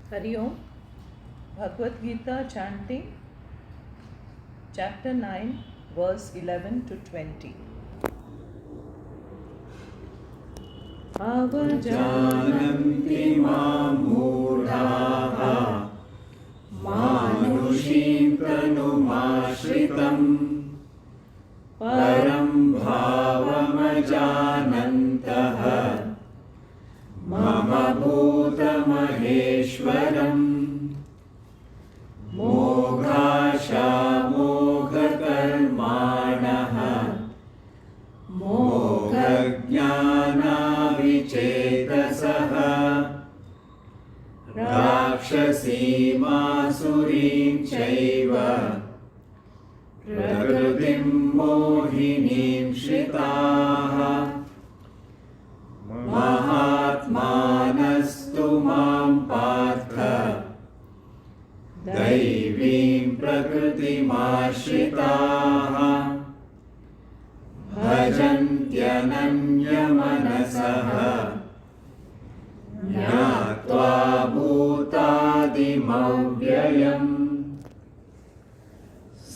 Hari Om. Bhagavad Gita chanting, chapter 9, verse 11 to 20. जानन्ति मां मूढाः मानुषीं तनुमाश्रितम् परं भावमजानन्तः मम भूतमहेश्वरम् मोघाशामोघकर्माणः मोघज्ञानाविचेतसः राक्षसीमासुरीं चैव प्रकृतिं मोहिनीं श्रिताः महात्मानस्तु मां पार्थ दैवीं प्रकृतिमाश्रिताः भजन्त्यनन्यमनसः ज्ञात्वा भूतादिमव्ययम्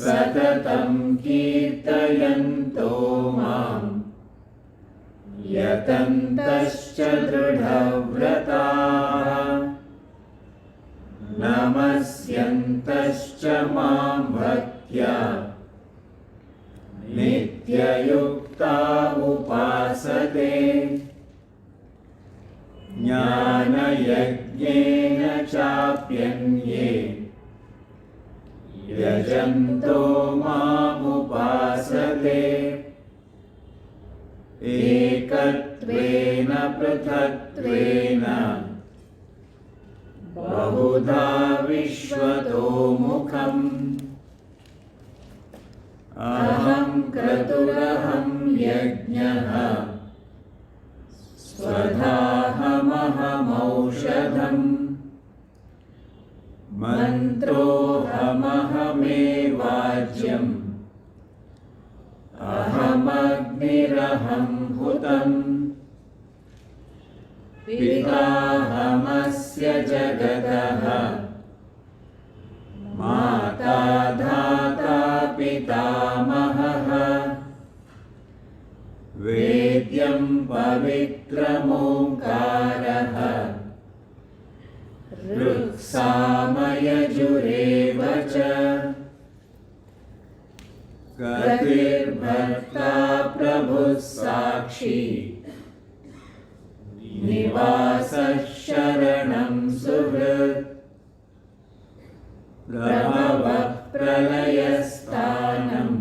सततं कीर्तयन्तो माम् यतन्तश्च दृढव्रताः नमस्यन्तश्च मां भक्त्या नित्ययुक्ता उपासते ज्ञानयज्ञेन चाप्यन्ये यजन्तो मामुपासते एकत्वेन पृथक्त्वेन बहुधा विश्वतोमुखम् अहं क्रतुरहं यज्ञः स्वधाहमहमौषधम् मन्त्रोऽहमहमेवाज्यम् अहमग्निरहं हुतम् पिताहमस्य जगतः माता धाता पितामहः वेद्यं पवित्रमोङ्कारः ऋक्सामयजुरेव च गतिर्भर्ता प्रभुः साक्षी निवासः शरणं सुहृत् प्रभवः प्रलयस्थानम्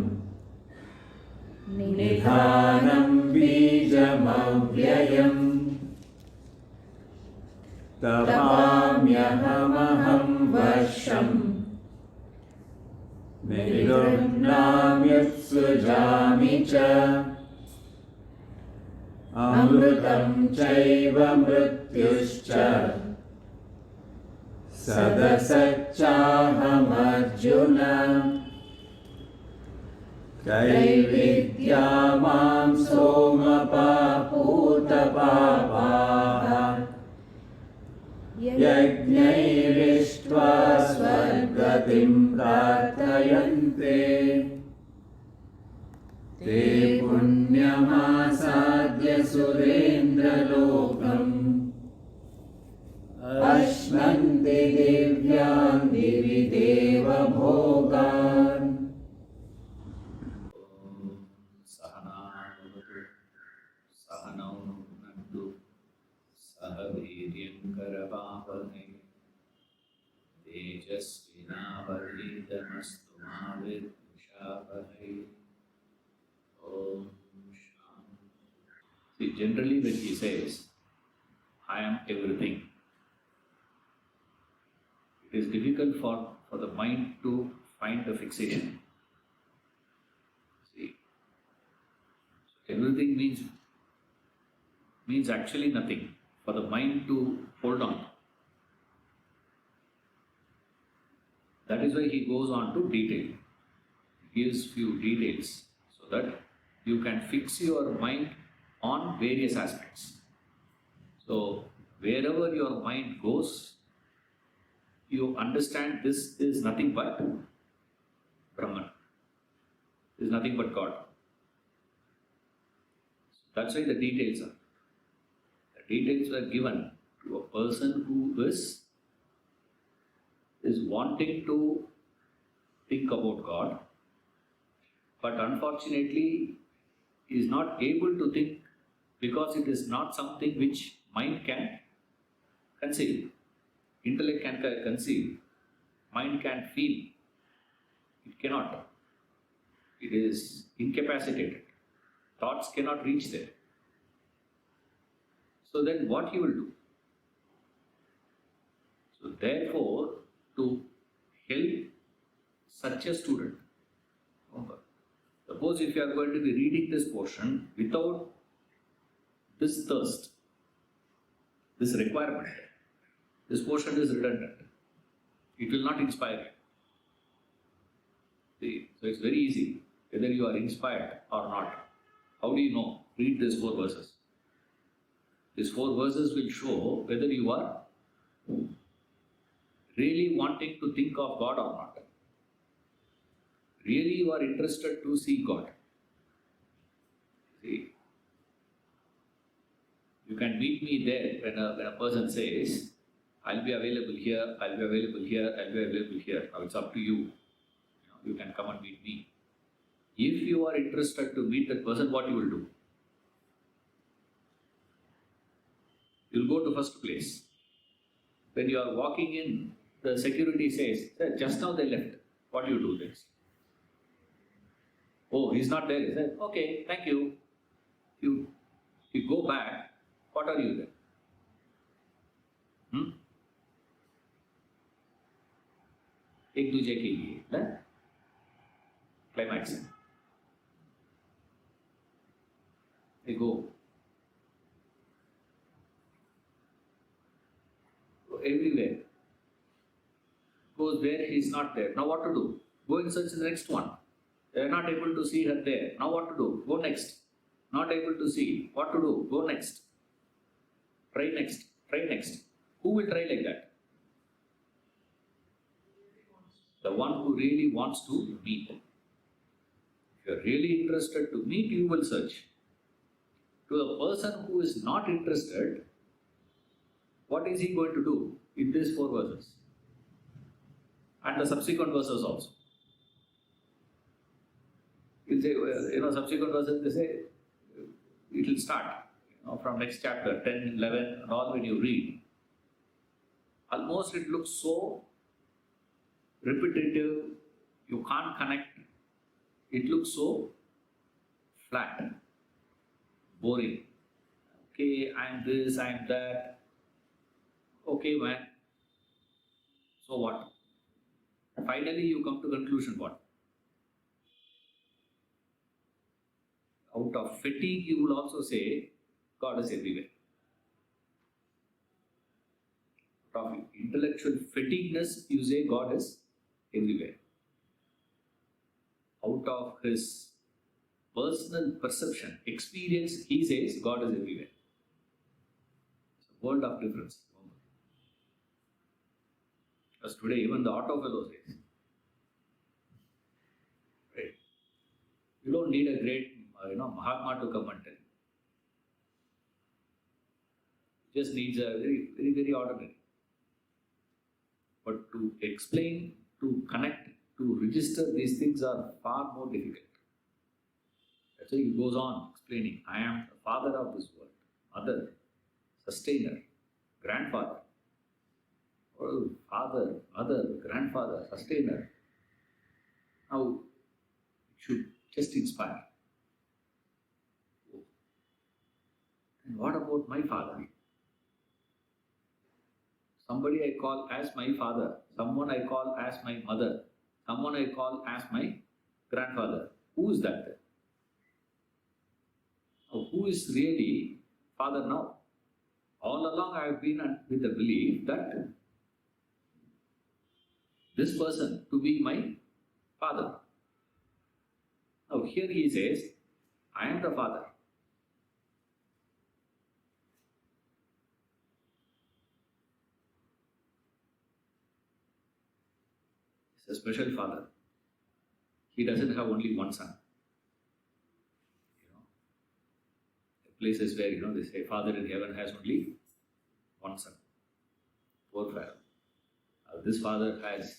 निधानं बीजमव्ययम् तपाम्यहमहं वर्षम् निर्गृह्णाम्युत्सृजामि च अमृतं चैव मृत्युश्च सदसच्चाहमर्जुन त्रैविद्या मां सोमपापूतपापाः यज्ञैरिष्ट्वा स्वर्गतिं प्रार्थयन्ते ते पुण्यमासाद्य सुरेन्द्रलोकम् अश्नन्ति दिव्यान् दिवि देवभोगान् सहनावतु सहनौ भुनक्तु सह वीर्यङ्करवावहै तेजस्विनावधीतमस्तु मा विद्विषावहै. Om Shanti. See, generally when he says, I am everything, it is difficult for the mind to find the fixation. See, everything means actually nothing for the mind to hold on. That is why he goes on to detail. He gives few details so that you can fix your mind on various aspects. So wherever your mind goes, you understand this is nothing but Brahman. This is nothing but God. That's why the details are. The details were given to a person who is wanting to think about God, but unfortunately is not able to think because it is not something which mind can conceive. Intellect can conceive. Mind can feel. It cannot. It is incapacitated. Thoughts cannot reach there. So then what he will do? So therefore, to help such a student, suppose if you are going to be reading this portion without this thirst, this requirement, this portion is redundant. It will not inspire you. See, so it's very easy whether you are inspired or not. How do you know? Read these 4 verses. These 4 verses will show whether you are really wanting to think of God or not. Really you are interested to see God. See, you can meet me there when a person says, I'll be available here, I'll be available here, I'll be available here. Now it's up to you. You can come and meet me. If you are interested to meet that person, what you will do? You'll go to first place. When you are walking in, the security says, "Sir, just now they left." What do you do next? Oh, he's not there. He said, "Okay, thank you." You go back. What are you then? एक दूजे के लिए ना climax है. They go. Everywhere. Goes there, he's not there. Now what to do? Go and search the next one. They are not able to see her there. Now what to do? Go next. Not able to see. What to do? Go next. Try next. Try next. Who will try like that? The one who really wants to meet. If you are really interested to meet, you will search. To a person who is not interested, what is he going to do in these 4 verses? And the subsequent verses also. He'll say, subsequent verses, they say, it will start from next chapter, 10, 11, and all when you read. Almost it looks so repetitive, you can't connect. It looks so flat, boring. Okay, I'm this, I'm that. Okay, man. So what? Finally, you come to conclusion what? Out of fatigue, you will also say, God is everywhere. Out of intellectual fatigueness, you say God is everywhere. Out of his personal perception, experience, he says God is everywhere. It's a world of difference. Because today, even the auto fellow says, right? You don't need a great, Mahatma to come and tell you. It just needs a very, very, very ordinary. But to explain, to connect, to register these things are far more difficult. That's why he goes on explaining, I am the father of this world, mother, sustainer, grandfather. Oh, father, mother, grandfather, sustainer. Now, it should just inspire. And what about my father? Somebody I call as my father, someone I call as my mother, someone I call as my grandfather. Who is that then? Now, who is really father now? All along I have been with the belief that this person to be my father. Now here he says, I am the father. is a special father. He doesn't have only one son. Places where they say Father in heaven has only one son. Poor fellow. This father has,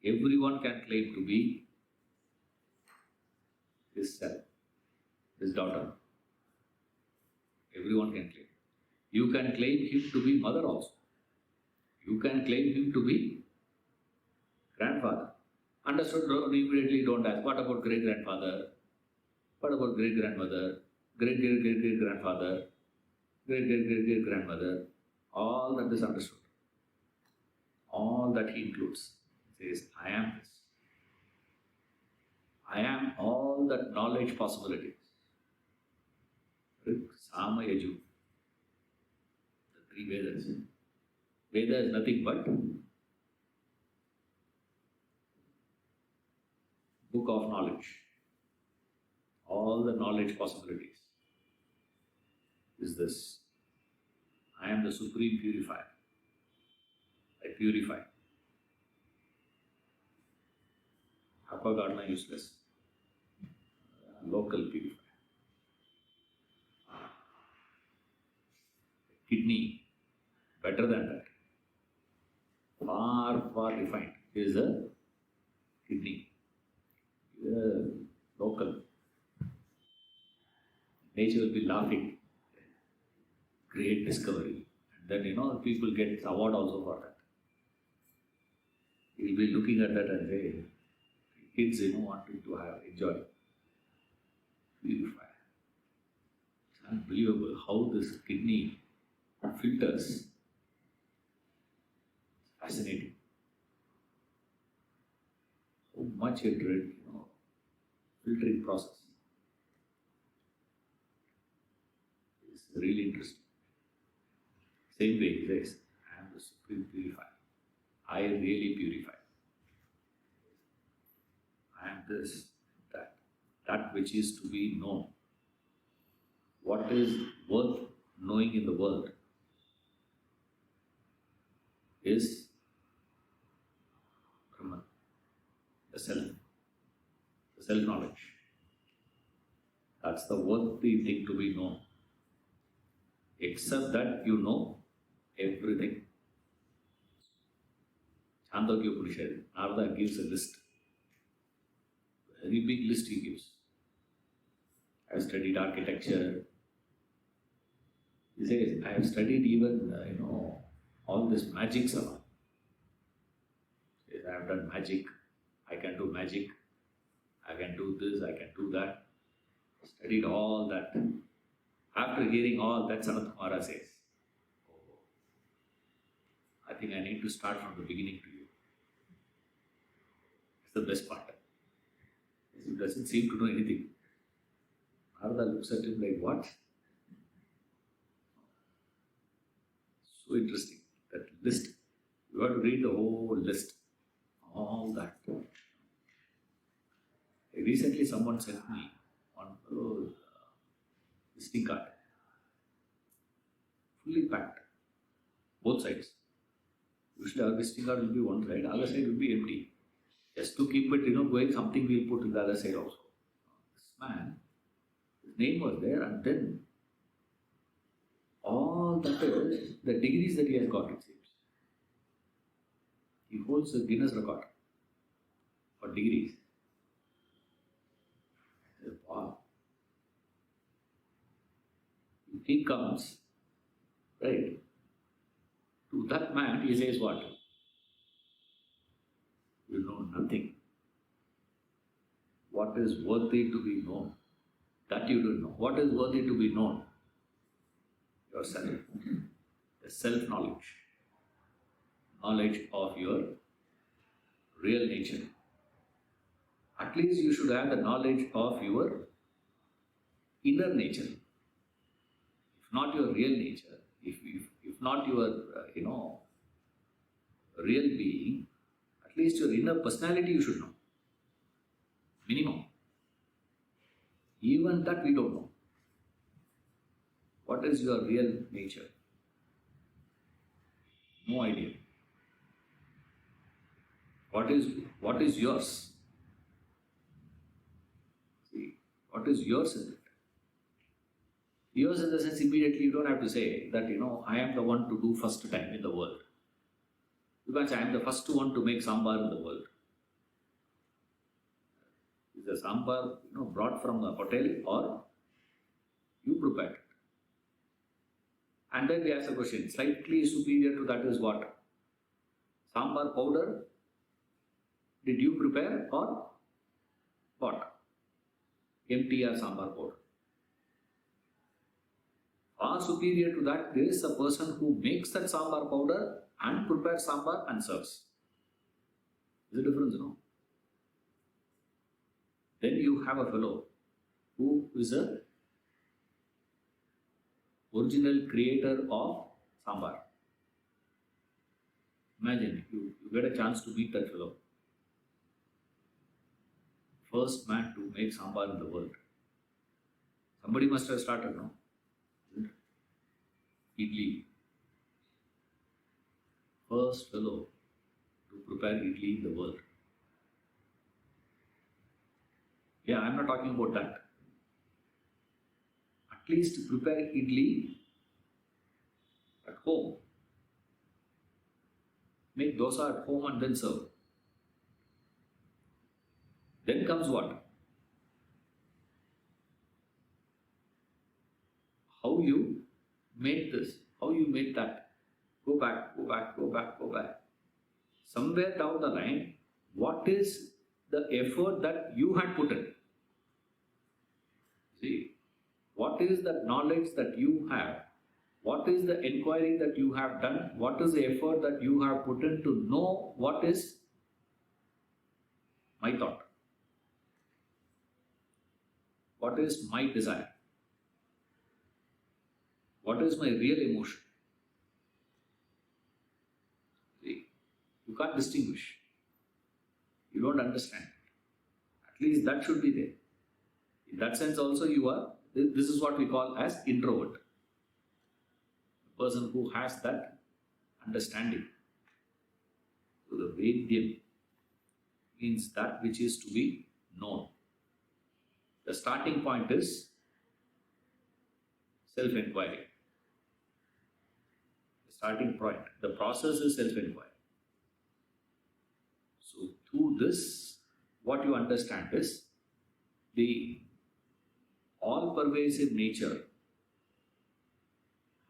everyone can claim to be his son, his daughter. Everyone can claim. You can claim him to be mother also. You can claim him to be grandfather. Understood? Immediately don't ask, what about great grandfather? What about great grandmother? Great great great great grandfather? Great great great great grandmother? All that is understood. All that he includes. He says, I am this. I am all that knowledge possibilities. Rig, Sama, Yaju. The three Vedas. Veda is nothing but book of knowledge. All the knowledge possibilities is this. I am the supreme purifier. I purify. Aquagarna useless. Local purifier. Kidney, better than that. Far, far refined is a kidney. Local. Nature will be laughing. Great discovery. And then, people get award also for that. You'll be looking at that and say, kids, wanting to enjoy. Purify. It's unbelievable how this kidney filters. It's fascinating. So much it read, filtering process. It's really interesting. Same way he says, I am the supreme purifier. I really purify. I am this, that which is to be known. What is worth knowing in the world is Brahman, the self-knowledge. That's the worthy thing to be known. Except that you know everything. Chandogya Upanishad, Narada gives a list. Very big list he gives. I have studied architecture. He says, I have studied even, all this magic stuff. He says, I have done magic. I can do magic. I can do this. I can do that. Studied all that. After hearing all that, Sanat Kumara says, oh, I think I need to start from the beginning to you. It's the best part. He doesn't seem to know anything. Narada looks at him like, what? So interesting. That list. You have to read the whole list. All that. Recently someone sent me on visiting card. Fully packed. Both sides. Usually our visiting card will be one side, other side will be empty. Just to keep it, going, something we'll put in the other side also. This man, his name was there, and then all that is the degrees that he has got, it seems. He holds a Guinness record for degrees. I said, wow. If he comes, right, to that man, he says what? You know nothing. What is worthy to be known? That you don't know. What is worthy to be known? Yourself. The self-knowledge. Knowledge of your real nature. At least you should have the knowledge of your inner nature. If not your real nature, if not your, real being, at least your inner personality you should know. Minimum. Even that we don't know. What is your real nature? No idea. What is yours? See, what is yours in it? Yours in the sense immediately you don't have to say that, I am the one to do first time in the world. You can say, I am the first one to make sambar in the world. Is the sambar, brought from a hotel or you prepared it? And then we ask a question, slightly superior to that is what? Sambar powder? Did you prepare or what? MTR sambar powder. Far superior to that is a person who makes that sambar powder and prepares sambar and serves. There's a difference, Then you have a fellow who is a original creator of sambar. Imagine, you get a chance to meet that fellow. First man to make sambar in the world. Somebody must have started, no? Idli. First fellow to prepare idli in the world. Yeah, I'm not talking about that. At least prepare idli at home. Make dosa at home and then serve. Then comes what? How you made this, how you made that. Go back. Somewhere down the line, what is the effort that you had put in? See, what is the knowledge that you have? What is the inquiry that you have done? What is the effort that you have put in to know what is my thought? What is my desire? What is my real emotion? See, you can't distinguish. You don't understand. At least that should be there. In that sense also this is what we call as introvert. A person who has that understanding. So the Vedyam means that which is to be known. The starting point is self-inquiry. The starting point, the process is self-inquiry. So through this, what you understand is the all-pervasive nature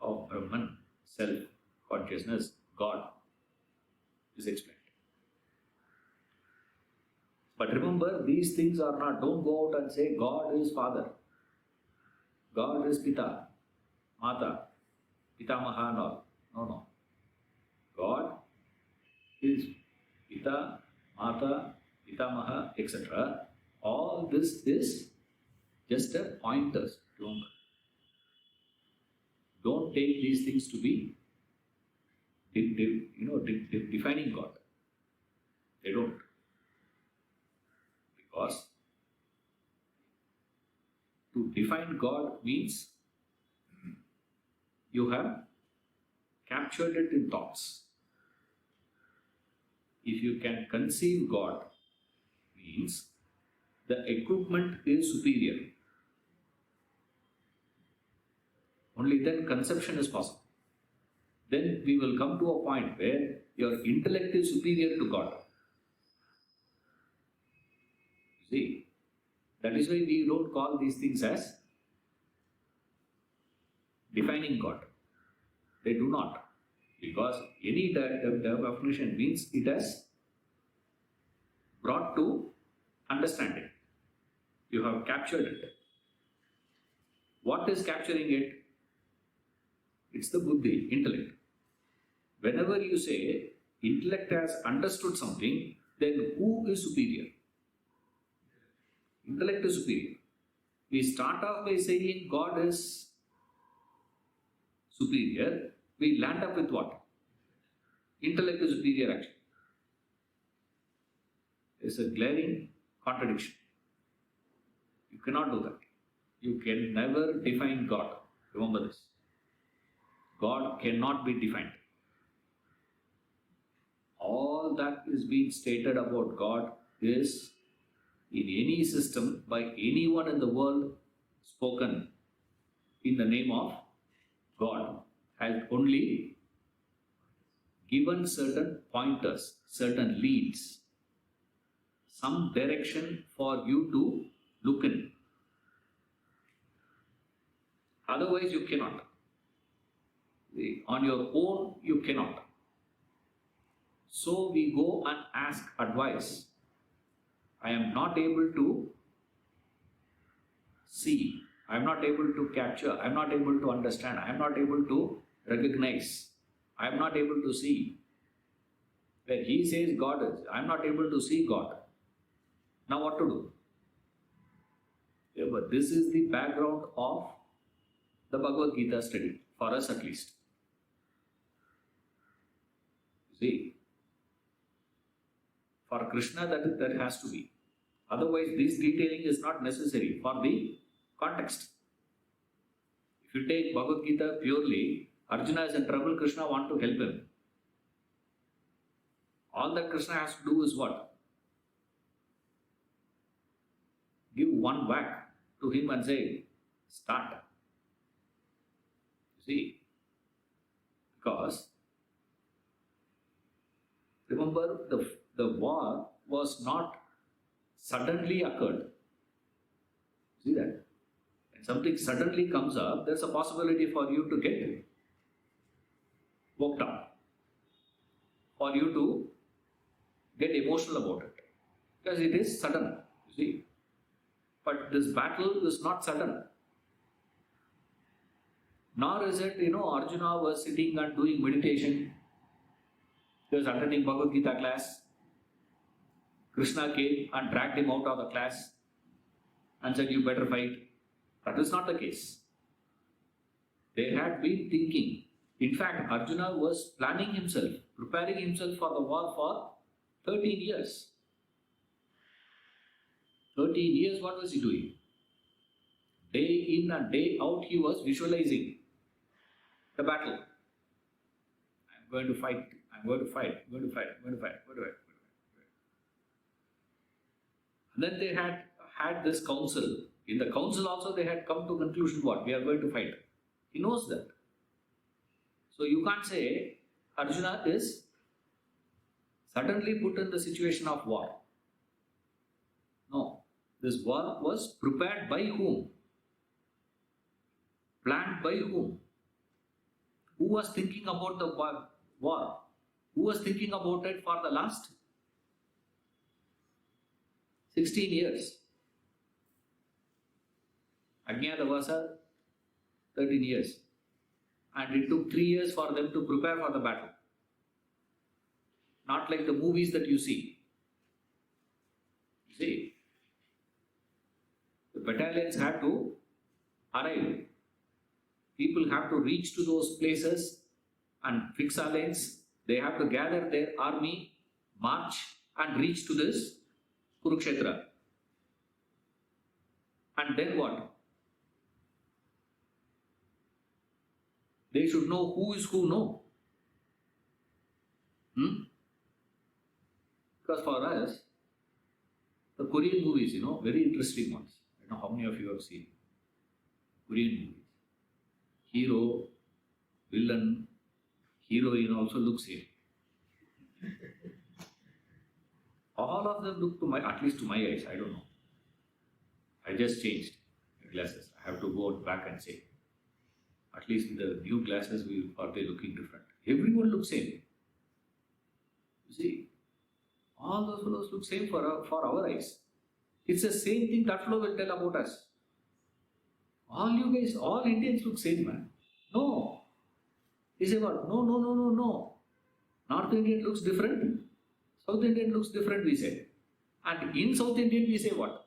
of Brahman, self-consciousness, God, is explained. But remember, these things are not, don't go out and say God is Father, God is Pita, Mata, Pitamaha and all. No. God is Pita, Mata, Pitamaha, etc. All this is just a pointers, remember. Don't take these things to be defining God. They don't. Because to define God means you have captured it in thoughts. If you can conceive God, means the equipment is superior. Only then conception is possible. Then we will come to a point where your intellect is superior to God. See, that is why we don't call these things as defining God. They do not. Because any definition means it has brought to understanding. You have captured it. What is capturing it? It's the buddhi, intellect. Whenever you say intellect has understood something, then who is superior? Intellect is superior. We start off by saying God is superior. We land up with what? Intellect is superior actually. It's a glaring contradiction. You cannot do that. You can never define God. Remember this. God cannot be defined. All all that is being stated about God is in any system by anyone in the world spoken in the name of God has only given certain pointers, certain leads, some direction for you to look in. Otherwise, you cannot. On your own, you cannot. So we go and ask advice. I am not able to see. I am not able to capture. I am not able to understand. I am not able to recognize. I am not able to see. When he says God is, I am not able to see God. Now what to do? Yeah, but this is the background of the Bhagavad Gita study, for us at least. See, for Krishna that has to be. Otherwise, this detailing is not necessary for the context. If you take Bhagavad Gita purely, Arjuna is in trouble, Krishna wants to help him. All that Krishna has to do is what? Give one whack to him and say, start. See, because remember the war was not suddenly occurred. See that? When something suddenly comes up, there's a possibility for you to get worked up, for you to get emotional about it, because it is sudden, you see. But this battle is not sudden. Nor is it, Arjuna was sitting and doing meditation. He was attending Bhagavad Gita class. Krishna came and dragged him out of the class and said, you better fight. That is not the case. They had been thinking. In fact, Arjuna was planning himself, preparing himself for the war for 13 years. 13 years, what was he doing? Day in and day out, he was visualizing the battle. I'm going to fight, I'm going to fight, I'm going to fight, I'm going to fight, I'm going to fight. And then they had this council. In the council also they had come to conclusion what? We are going to fight. He knows that. So you can't say Arjuna is suddenly put in the situation of war. No. This war was prepared by whom? Planned by whom? Who was thinking about the war? Who was thinking about it for the last 16 years? Ajnatavasa, 13 years. And it took 3 years for them to prepare for the battle. Not like the movies that you see. You see, the battalions had to arrive. People have to reach to those places and fix our lines. They have to gather their army, march and reach to this Kurukshetra. And then what? They should know who is who, no? Because for us, the Korean movies, very interesting ones. I don't know how many of you have seen Korean movies. Hero, villain, heroine also look same. All of them look at least to my eyes, I don't know. I just changed my glasses. I have to go back and say. At least in the new glasses, are they looking different? Everyone looks same. You see, all those fellows look same for our eyes. It's the same thing that fellow will tell about us. All you guys, all Indians look same, man. No. He said what? No. North Indian looks different. South Indian looks different, we say. And in South Indian, we say what?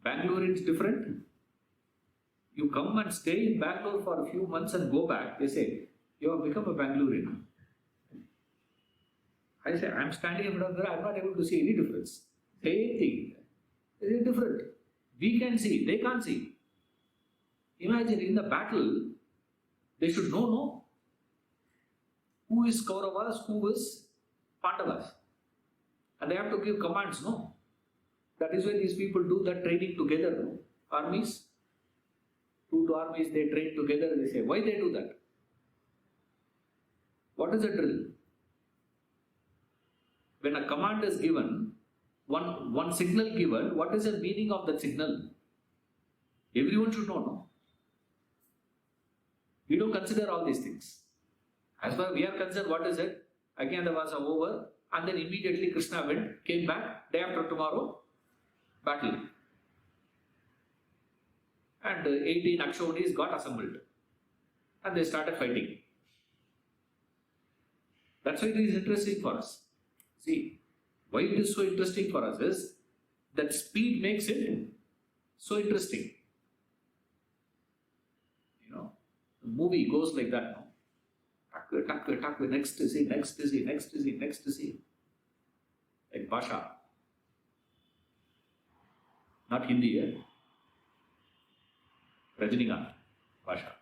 Bangalore is different. You come and stay in Bangalore for a few months and go back. They say, you have become a Bangalorean. I say, I'm standing in front of there, I'm not able to see any difference. Same thing. It is different. We can see, they can't see. Imagine in the battle, they should know, no. who is Kauravas, who is Pandavas. And they have to give commands, no? That is why these people do that training together, no? Armies. Two armies, they train together, they say. Why they do that? What is a drill? When a command is given, one signal given, what is the meaning of that signal? Everyone should know, no? We don't consider all these things. As far as we are concerned, what is it? Ajnatavasa over, and then immediately Krishna went, came back, day after tomorrow, battle. And 18 Akshonis got assembled. And they started fighting. That's why it is interesting for us. See, why it is so interesting for us is that speed makes it so interesting. You know, the movie goes like that, no? Takwe, next to see, next to see, next to see, next to see. Like Bhasha. Not Hindi, eh? Rajinikanth, Bhasha.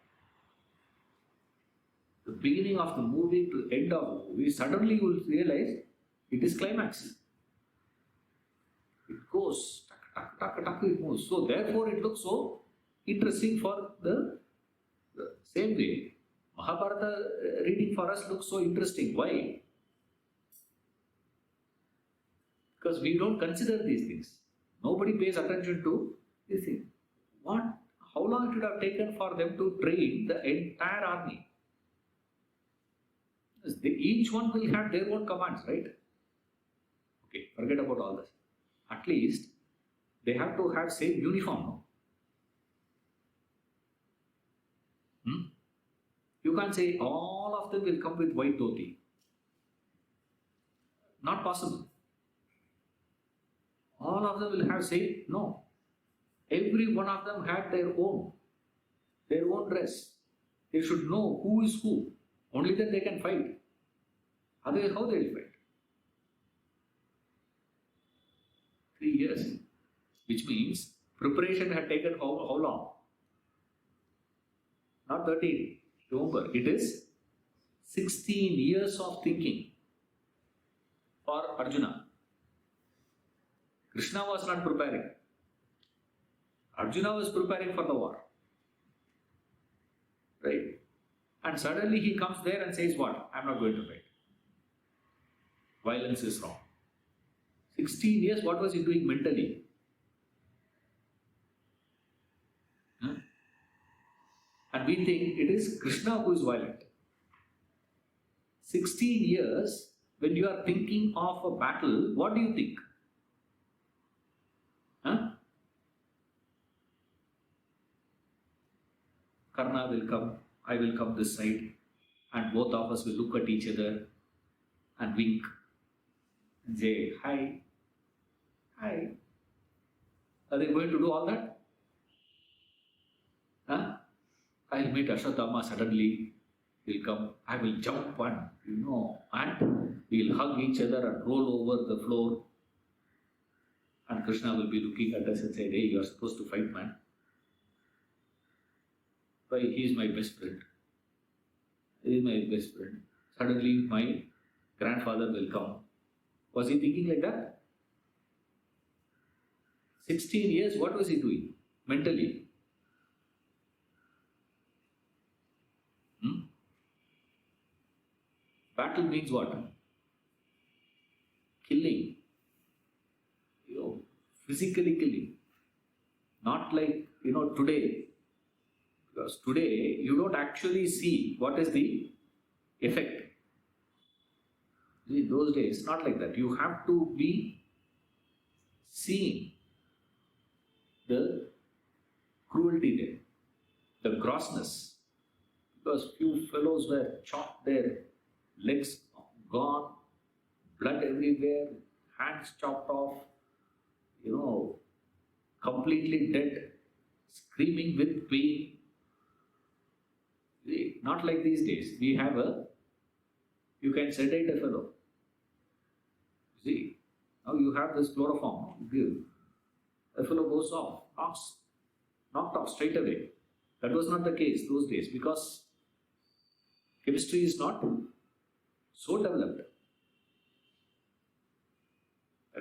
The beginning of the movie to end of the movie, suddenly you will realize it is climax. It goes, it moves. So therefore it looks so interesting for the same way. Mahabharata reading for us looks so interesting. Why? Because we don't consider these things. Nobody pays attention to this thing. How long it would have taken for them to train the entire army? Each one will have their own commands, right? Okay, forget about all this. At least they have to have same uniform, no? You can't say all of them will come with white dhoti. Not possible. All of them will have same, no. Every one of them had their own dress. They should know who is who. Only then they can fight. Otherwise, how they will fight? 3 years. Which means preparation had taken how long? Not 13. Remember, it is 16 years of thinking for Arjuna. Krishna was not preparing. Arjuna was preparing for the war. Right? And suddenly he comes there and says what? I am not going to fight. Violence is wrong. 16 years, what was he doing mentally? And we think it is Krishna who is violent. 16 years, when you are thinking of a battle, what do you think? Karna will come, I will come this side, and both of us will look at each other and wink and say, hi, hi. Are they going to do all that? I'll meet Ashwatthama suddenly, he'll come, I will jump and we'll hug each other and roll over the floor. And Krishna will be looking at us and say, hey, you are supposed to fight, man. Why, he is my best friend. He is my best friend. Suddenly my grandfather will come. Was he thinking like that? 16 years, what was he doing mentally? Battle means what? Killing. Physically killing. Not like, today. Because today, you don't actually see what is the effect. In those days, not like that. You have to be seeing the cruelty there, the grossness. Because few fellows were chopped, their legs gone, blood everywhere, hands chopped off, completely dead, screaming with pain. Not like these days. We have you can sedate a fellow. See, now you have this chloroform, give. A fellow goes off, knocked off straight away. That was not the case those days because chemistry is not so developed.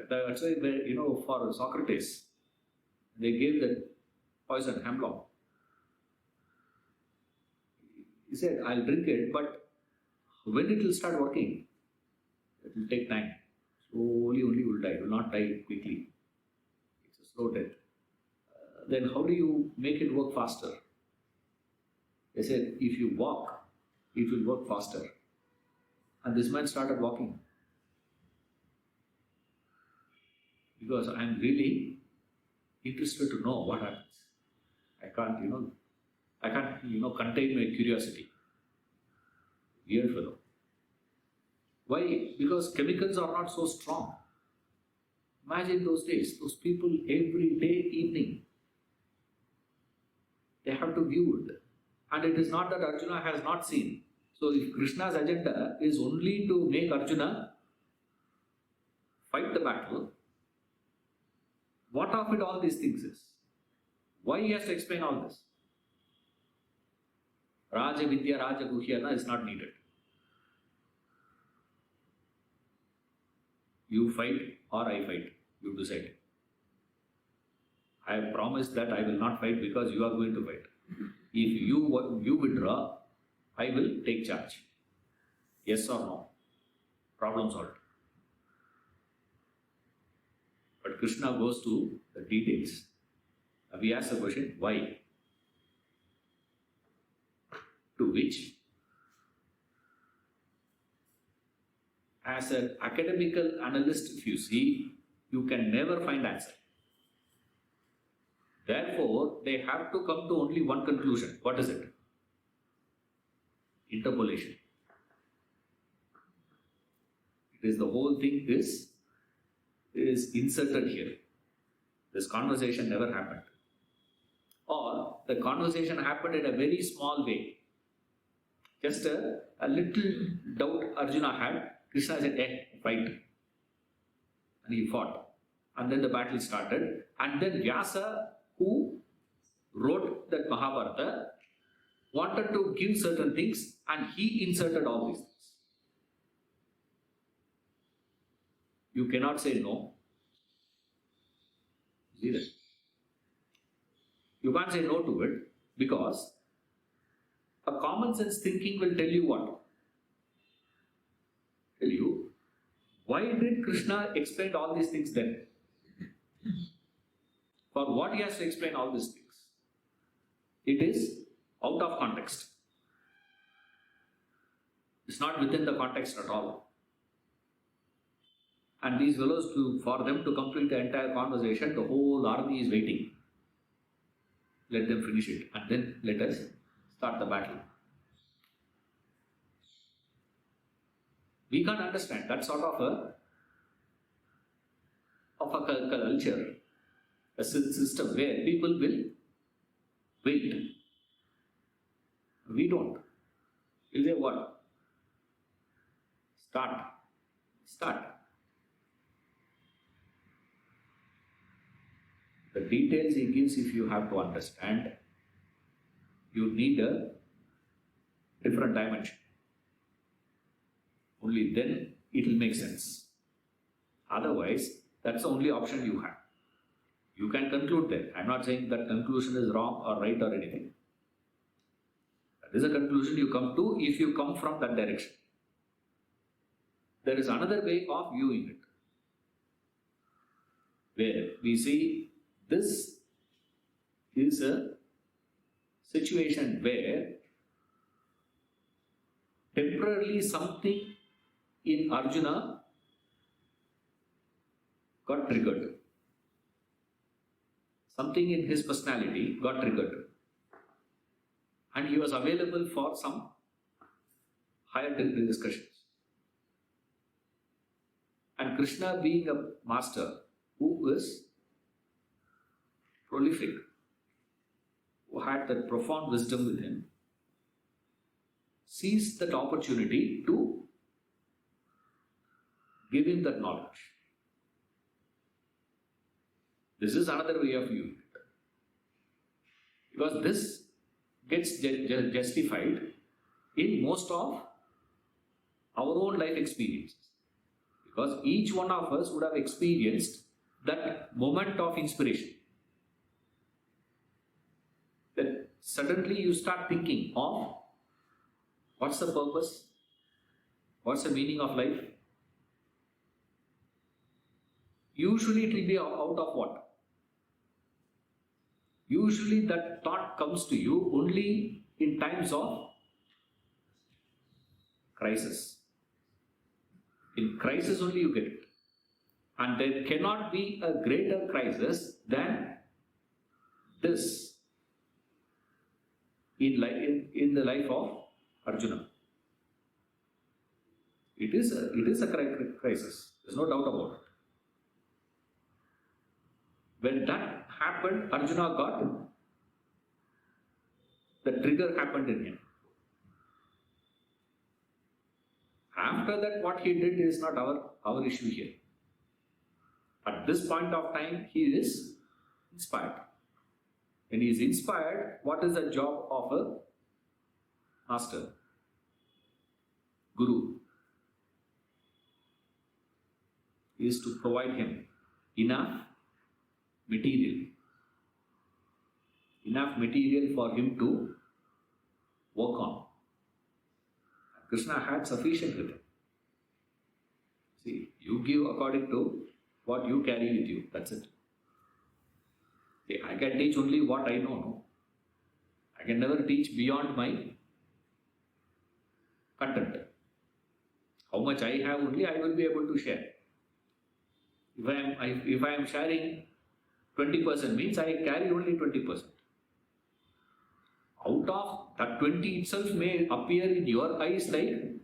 That's why, for Socrates, they gave that poison, hemlock. He said, I'll drink it, but when it will start working, it will take time. Slowly only will die. It will not die quickly. It's a slow death. Then how do you make it work faster? They said, if you walk, it will work faster. And this man started walking. Because I am really interested to know what happens. I can't contain my curiosity. Weird fellow. Why? Because chemicals are not so strong. Imagine those days, those people every day, evening, they have to view it. And it is not that Arjuna has not seen. So if Krishna's agenda is only to make Arjuna fight the battle, what of it all these things is? Why he has to explain all this? Raja Vidya, Raja Guhyana is not needed. You fight or I fight. You decide. I have promised that I will not fight because you are going to fight. If you withdraw, I will take charge. Yes or no? Problem solved. But Krishna goes to the details. We ask the question, why? To which, as an academical analyst, if you see, you can never find answer. Therefore, they have to come to only one conclusion. What is it? Interpolation. It is the whole thing is inserted here. This conversation never happened. Or the conversation happened in a very small way. Just a little doubt Arjuna had. Krishna said, fight. And he fought. And then the battle started. And then Vyasa, who wrote that Mahabharata, wanted to give certain things and he inserted all these things. You cannot say no. See that? You can't say no to it because a common sense thinking will tell you what? Tell you, why did Krishna explain all these things then? For what he has to explain all these things? It is out of context. It's not within the context at all. And these fellows, for them to complete the entire conversation, the whole army is waiting. Let them finish it and then let us start the battle. We can't understand that sort of a culture, a system where people will wait. We don't. We'll say what? Start. The details he gives, if you have to understand, you need a different dimension. Only then it will make sense. Otherwise, that's the only option you have. You can conclude there. I'm not saying that conclusion is wrong or right or anything. That is a conclusion you come to if you come from that direction. There is another way of viewing it, where we see this is a situation where temporarily something in Arjuna got triggered. Something in his personality got triggered. And he was available for some higher discussions. And Krishna, being a master who is prolific, who had that profound wisdom with him, seized that opportunity to give him that knowledge. This is another way of viewing it. Because this gets justified in most of our own life experiences. Because each one of us would have experienced that moment of inspiration. That suddenly you start thinking of what's the purpose? What's the meaning of life? Usually it will be out of what? Usually that thought comes to you only in times of crisis. In crisis only you get it. And there cannot be a greater crisis than this in the life of Arjuna. It is a crisis. There's no doubt about it. When that happened, Arjuna got the trigger happened in him. After that, what he did is not our issue here. At this point of time, he is inspired. When he is inspired, what is the job of a master? Guru is to provide him enough material for him to work on. Krishna had sufficient with him. See, you give according to what you carry with you. That's it. See, I can teach only what I know. I can never teach beyond my content. How much I have only I will be able to share. If I am sharing 20% means I carry only 20%. Out of that 20 itself may appear in your eyes like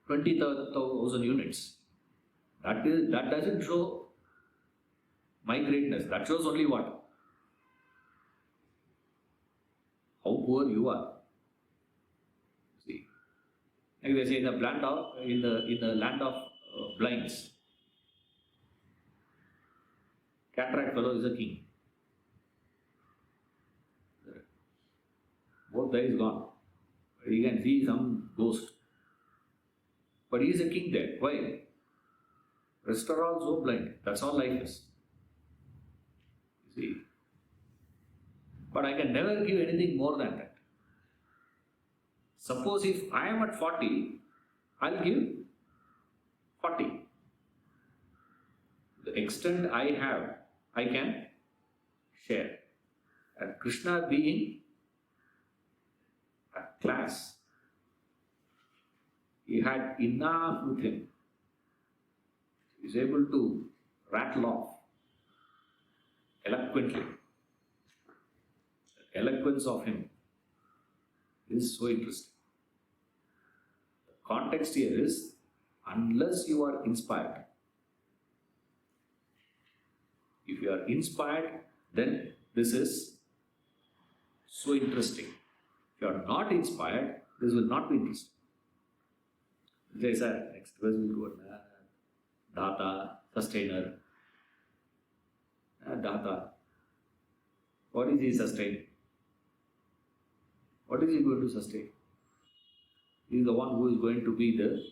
20,000 units. That doesn't show my greatness. That shows only what? How poor you are. See, like they say in the land of blinds, cataract fellow is a king. Both eyes gone. He can see some ghost. But he is a king there. Why? Rest are all so blind. That's all life is. You see. But I can never give anything more than that. Suppose if I am at 40, I'll give 40. The extent I have, I can share. And Krishna being a class, he had enough with him. He is able to rattle off eloquently. The eloquence of him is so interesting. The context here is, unless you are inspired, if you are inspired, then this is so interesting. If you are not inspired, this will not be interesting. They said, next verse will go, Data, sustainer. Data. What is he sustaining? What is he going to sustain? He is the one who is going to be the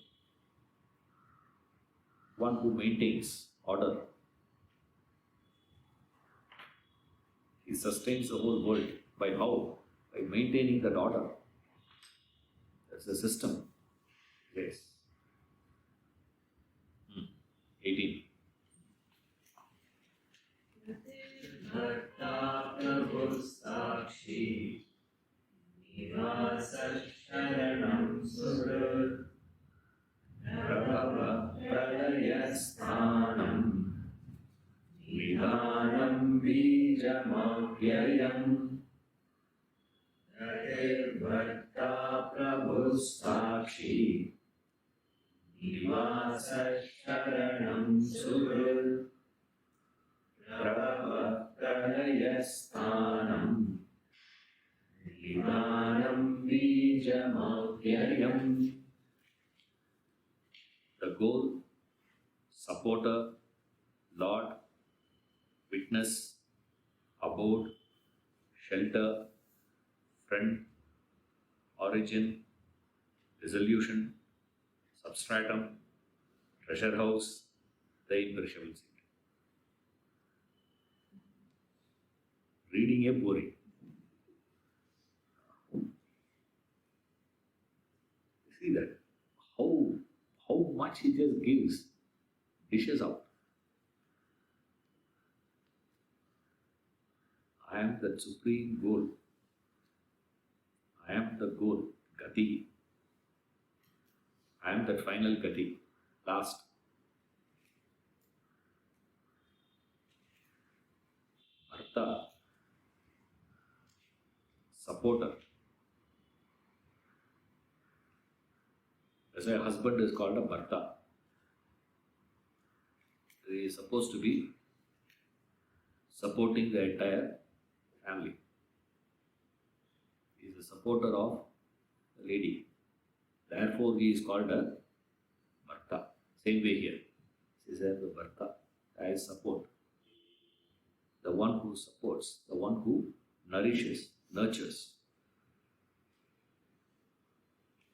one who maintains order. He sustains the whole world. By how? By maintaining that order. That's the system. Yes. 18. Bharta Prabhu Sakshi Nivasa Sharanam Surur Prabhava Pralayasthanam Vidhanam Bijamavyayam Bharta Prabhu Sakshi Nivasa Sharanam Surur Prabhava Pralayasthanam Vidhanam Bijamavyayam. The goal, supporter, Lord, witness, abode, shelter, friend, origin, resolution, substratum, treasure house, the imperishable seed. Reading a boring. See that how much he just gives, dishes out. I am the supreme goal. I am the goal, Gati. I am that final Gati, last. Artha, supporter. That's why a husband is called a Bharta. He is supposed to be supporting the entire family. He is the supporter of the lady. Therefore, he is called a Bharta. Same way here. He says the Bharta as support. The one who supports, the one who nourishes, nurtures.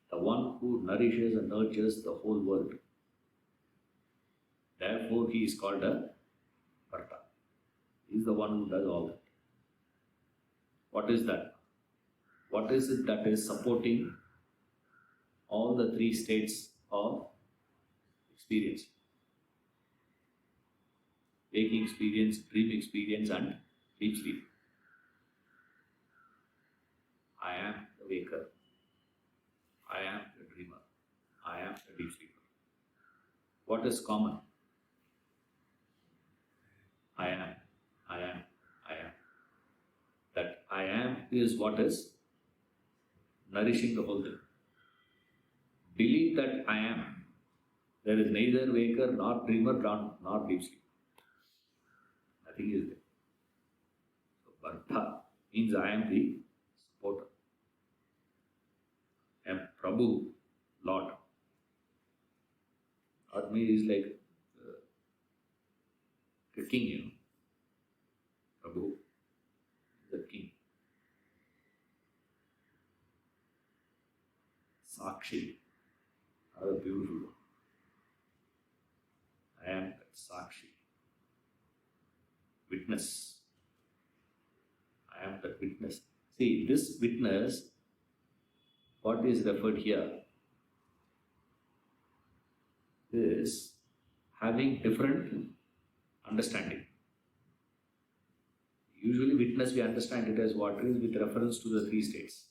The one who nourishes and nurtures the whole world. Therefore, he is called a Bharta. He is the one who does all that. What is that? What is it that is supporting all the three states of experience? Waking experience, dream experience, and deep sleep. I am the waker. I am the dreamer. I am the deep sleeper. What is common? I am. I am. I am. That I am is what is nourishing the whole thing. Believe that I am. There is neither waker, nor dreamer, nor deep sleeper. Nothing is there. So, Bharta means I am the supporter. I am Prabhu, Lord. Lord means is like the king, you know. Prabhu, the king. Sakshi, how beautiful one. I am that Sakshi. Witness. I am that witness. See, this witness, what is referred here, is having different understanding. Usually witness, we understand it as what is with reference to the three states.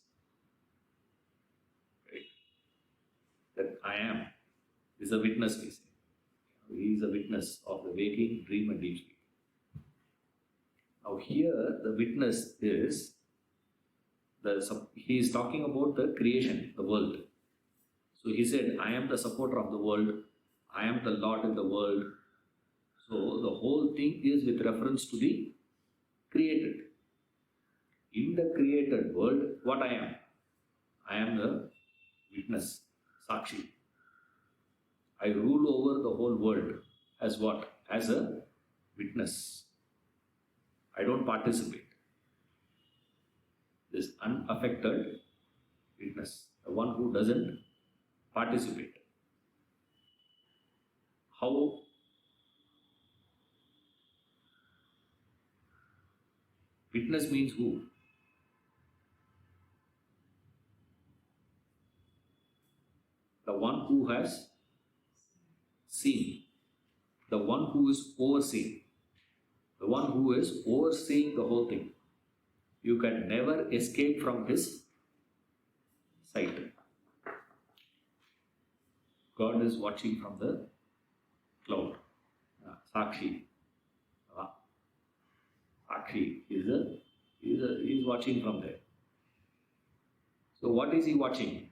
Right? That I am is a witness, we say. He is a witness of the waking, dream and deep sleep. Now here the witness is, he is talking about the creation, the world. So he said, I am the supporter of the world. I am the Lord in the world. So the whole thing is with reference to the created. In the created world, what I am? I am the witness, Sakshi. I rule over the whole world as what? As a witness. I don't participate. This unaffected witness, the one who doesn't participate. How? Witness means who? The one who has seen, the one who is overseeing, the one who is overseeing the whole thing. You can never escape from his sight. God is watching from the cloud. Sakshi. Sakshi is watching from there. So what is he watching?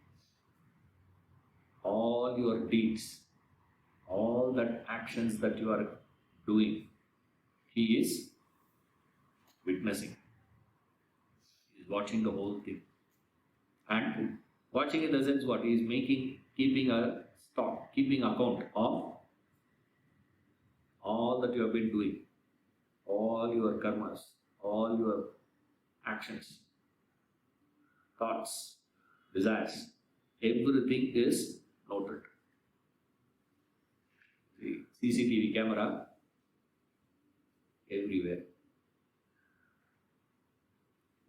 All your deeds, all that actions that you are doing, he is witnessing. He is watching the whole thing. And watching in the sense what? He is keeping a stock, keeping account of all that you have been doing, all your karmas, all your actions, thoughts, desires, everything is noted. CCTV camera everywhere.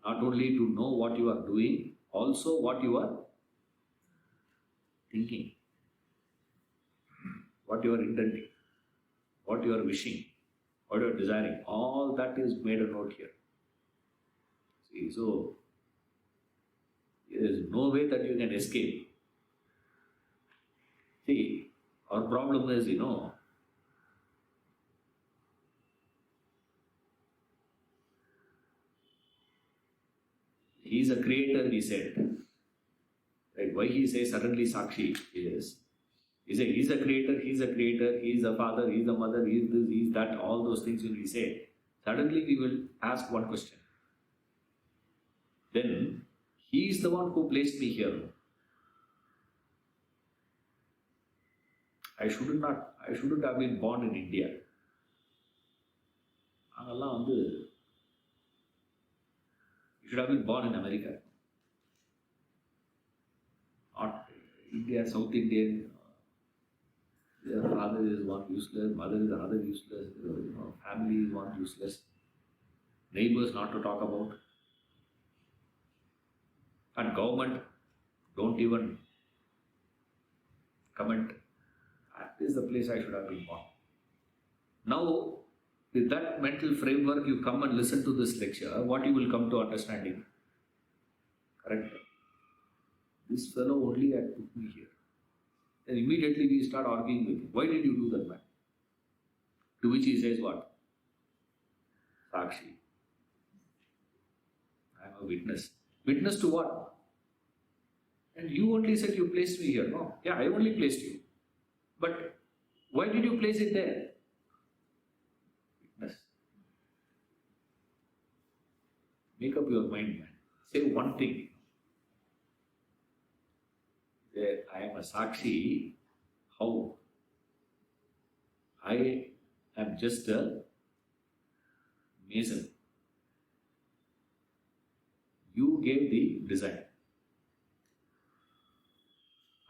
Not only to know what you are doing, also what you are thinking, what you are intending, what you are wishing, what you are desiring. All that is made a note here. See, so there is no way that you can escape. See, our problem is, he is a creator, we said. Right? Why he says suddenly Sakshi is, he is a creator, he is a father, he is a mother, he is this, he is that, all those things will be said. Suddenly we will ask one question. Then, he is the one who placed me here. I shouldn't have been born in India. You should have been born in America. Not India, South Indian. Their father is one useless, mother is another useless, family is one useless, neighbors not to talk about, and government don't even comment. That is the place I should have been born. Now, with that mental framework, you come and listen to this lecture, what you will come to understanding? Correct? This fellow only had put me here. Then immediately we start arguing with him. Why did you do that, man? To which he says what? Sakshi. I am a witness. Witness to what? And you only said you placed me here. No. Yeah, I only placed you. But why did you place it there? Witness. Make up your mind, man. Say one thing. I am a Sakshi. How? I am just a mason. You gave the design.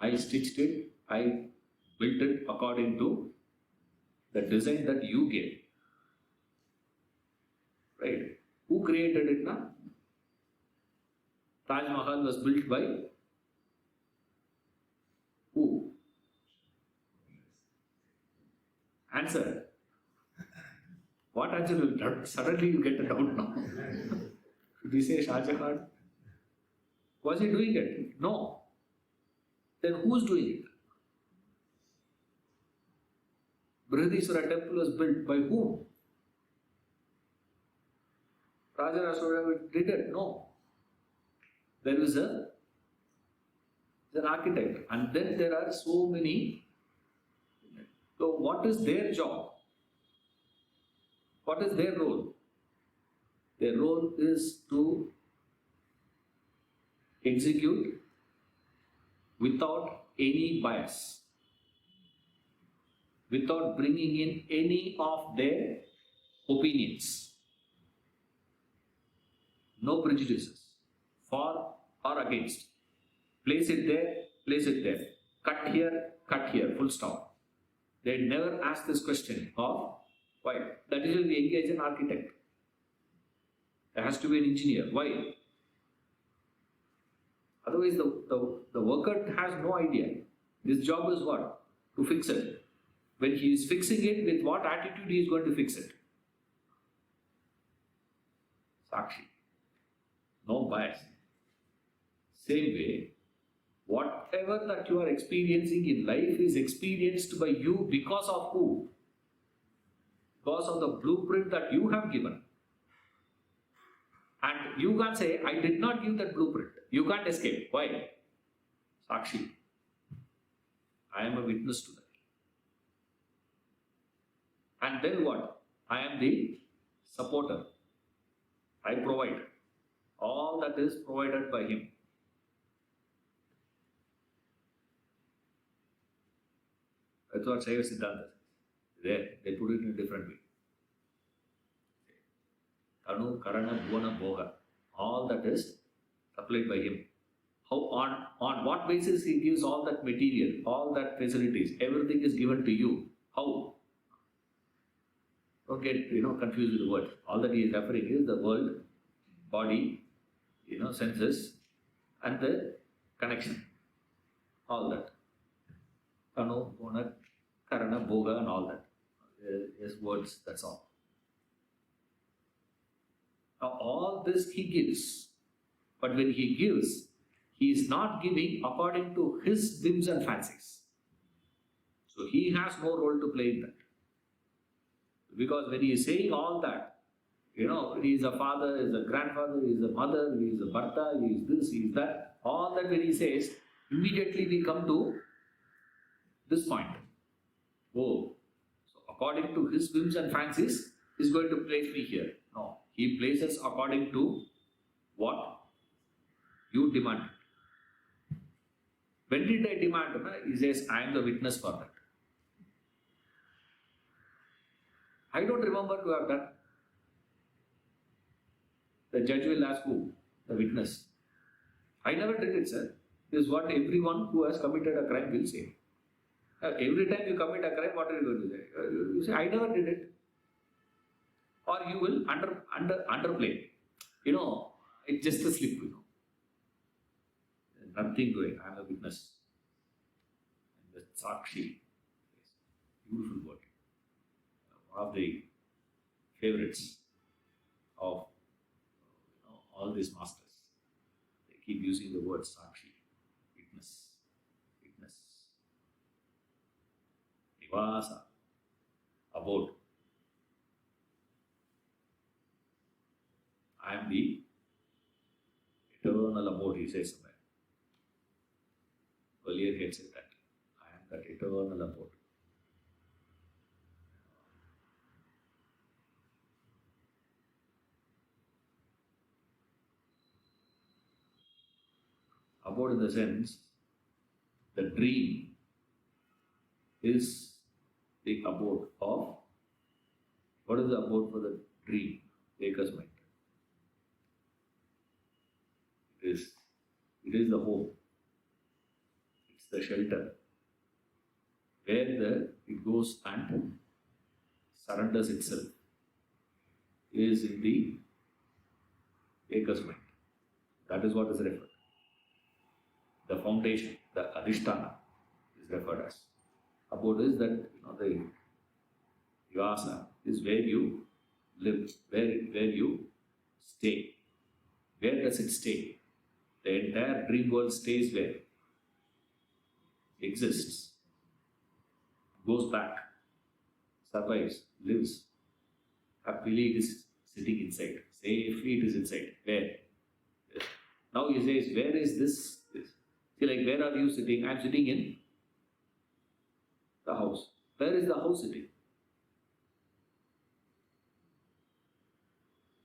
I stitched it. I built it according to the design that you gave. Right? Who created it now? Taj Mahal was built by who? Answer. What answer will doubt? Suddenly you get a doubt now. Should we say Shah Jahan? Was he doing it? No. Then who's doing it? Brihadishwara temple was built by whom? Raja Rasura did it? No. There is an architect, and then there are so many. So what is their job? What is their role? Their role is to execute without any bias, without bringing in any of their opinions, no prejudices, for or against. Place it there, cut here, full stop. They never ask this question of why. That is why we engage an architect. There has to be an engineer. Why? Otherwise, the worker has no idea. His job is what? To fix it. When he is fixing it, with what attitude he is going to fix it? Sakshi. No bias. Same way, whatever that you are experiencing in life is experienced by you because of who? Because of the blueprint that you have given. And you can't say, I did not give that blueprint. You can't escape. Why? Sakshi. I am a witness to that. And then what? I am the supporter. I provide. All that is provided by him. That's what Shaiva Siddhanta says. There, they put it in a different way. Tanu, Karana, Bhuvana, Bhoga. All that is supplied by him. How on what basis he gives all that material, all that facilities, everything is given to you. How? Don't get confused with the word. All that he is referring is the world, body, senses, and the connection. All that. Kanu, Guna, Karana, Bhoga, and all that. His words, that's all. Now, all this he gives. But when he gives, he is not giving according to his whims and fancies. So he has no role to play in that. Because when he is saying all that, he is a father, he is a grandfather, he is a mother, he is a bharta, he is this, he is that. All that when he says, immediately we come to this point. Oh, so according to his whims and fancies, he is going to place me here. No, he places according to what you demand. When did I demand? He says, I am the witness for that. I don't remember to have done. The judge will ask who? The witness. I never did it, sir. This is what everyone who has committed a crime will say. Every time you commit a crime, what are you going to say? You say, I never did it. Or you will underplay. It's just a slip, Nothing doing. I am a witness. And the Sakshi. Beautiful word. One of the favorites of all these masters. They keep using the word Sakshi, witness, witness. Nivasa, abode. I am the eternal abode, he says somewhere. Earlier he had said that. I am that eternal abode. Abode in the sense, the dream is the abode of, what is the abode for the dream? Maker's mind. It is the home. It's the shelter where it goes and surrenders itself. It is in the Maker's mind. That is what is referred. The foundation, the adhisthana is referred as. Abode is that the Nivasa is where you live, where you stay. Where does it stay? The entire dream world stays where? Exists, goes back, survives, lives. Happily it is sitting inside. Safely it is inside. Where? Now he says, where is this? See, like, where are you sitting? I am sitting in the house. Where is the house sitting?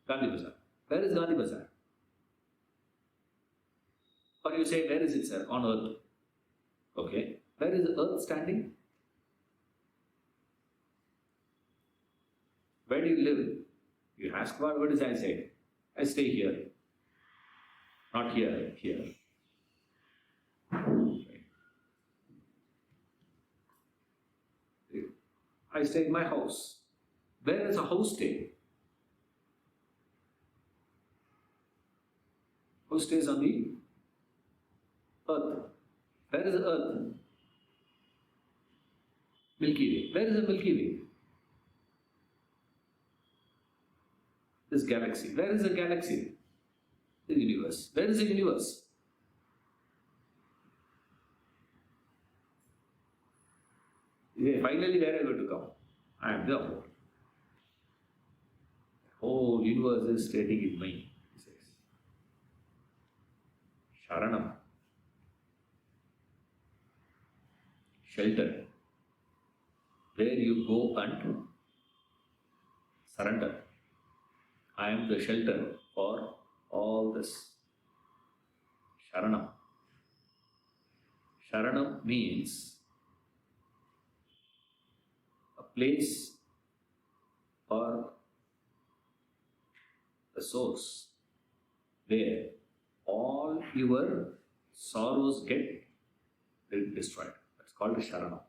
Gandhi Bazaar. Where is Gandhi Bazaar? Or you say, where is it, sir? On earth. Okay. Where is the earth standing? Where do you live? You ask, what does I say? I stay here. Not here, here. I stay in my house. Where does a house stay? Who stays on the earth? Where is the earth? Milky Way. Where is the Milky Way? This galaxy. Where is the galaxy? The universe. Where is the universe? Finally, where are you going to come? I am the abode. The whole universe is stating in me, he says. Sharanam. Shelter. Where you go and surrender. I am the shelter for all this. Sharanam. Sharanam means a place or a source where all your sorrows get destroyed. That's called a Sharanam.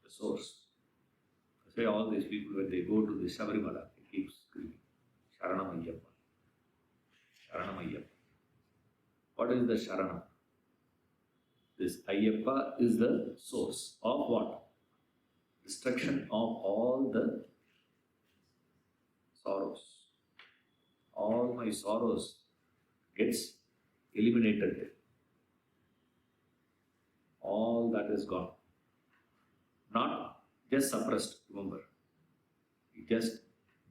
The source. That's why all these people, when they go to the Sabarimala, they keep screaming, Sharanam Ayyappa. Sharanam Ayyappa. What is the Sharanam? This Ayyappa is the source of what? Destruction of all the sorrows. All my sorrows gets eliminated. All that is gone. Not just suppressed, remember. It just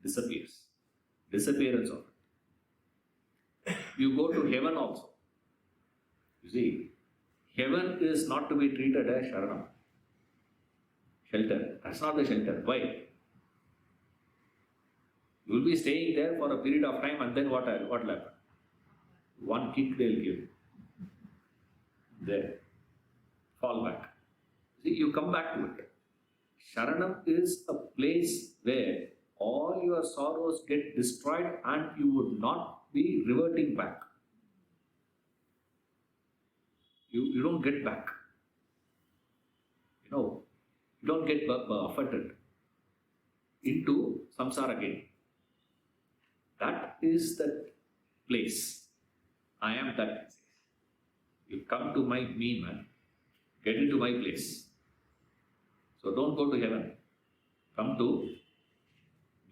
disappears. Disappearance of it. You go to heaven also. You see, heaven is not to be treated as Sharanam. Shelter. That's not the shelter. Why? You will be staying there for a period of time and then what will happen? One kick they will give. There. Fall back. See, you come back to it. Sharanam is a place where all your sorrows get destroyed and you would not be reverting back. You don't get back. You don't get affected into samsara again. That is the place. I am that. You come to me, man. Get into my place. So don't go to heaven. Come to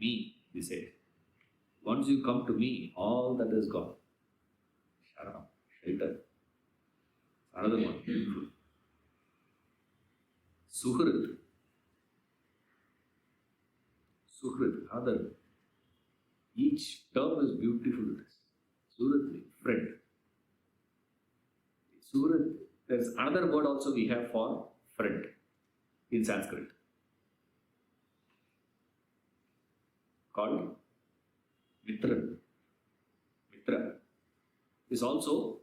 me, he said. Once you come to me, all that is gone. Sharanam, shelter. Another one. Suhrit. Suhrit, another. Each term is beautiful. Suhrit, friend. Suhrit, there's another word also we have for friend in Sanskrit. Called Mitra. Mitra is also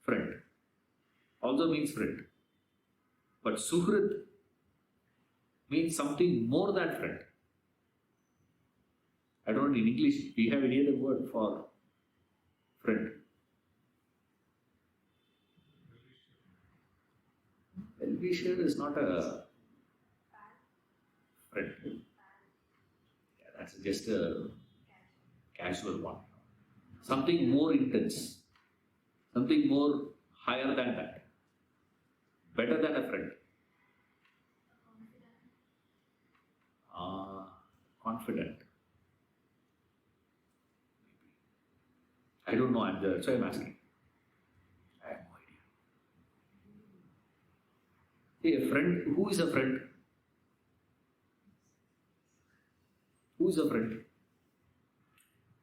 friend. Also means friend. But Suhrit means something more than friend. I don't know in English, do you have any other word for friend? Well-wisher is not a friend. Yeah, that's just a casual one. Something more intense. Something more higher than that. Better than a friend. Confident. I don't know, so I'm asking. I have no idea. A friend, who is a friend? Who is a friend?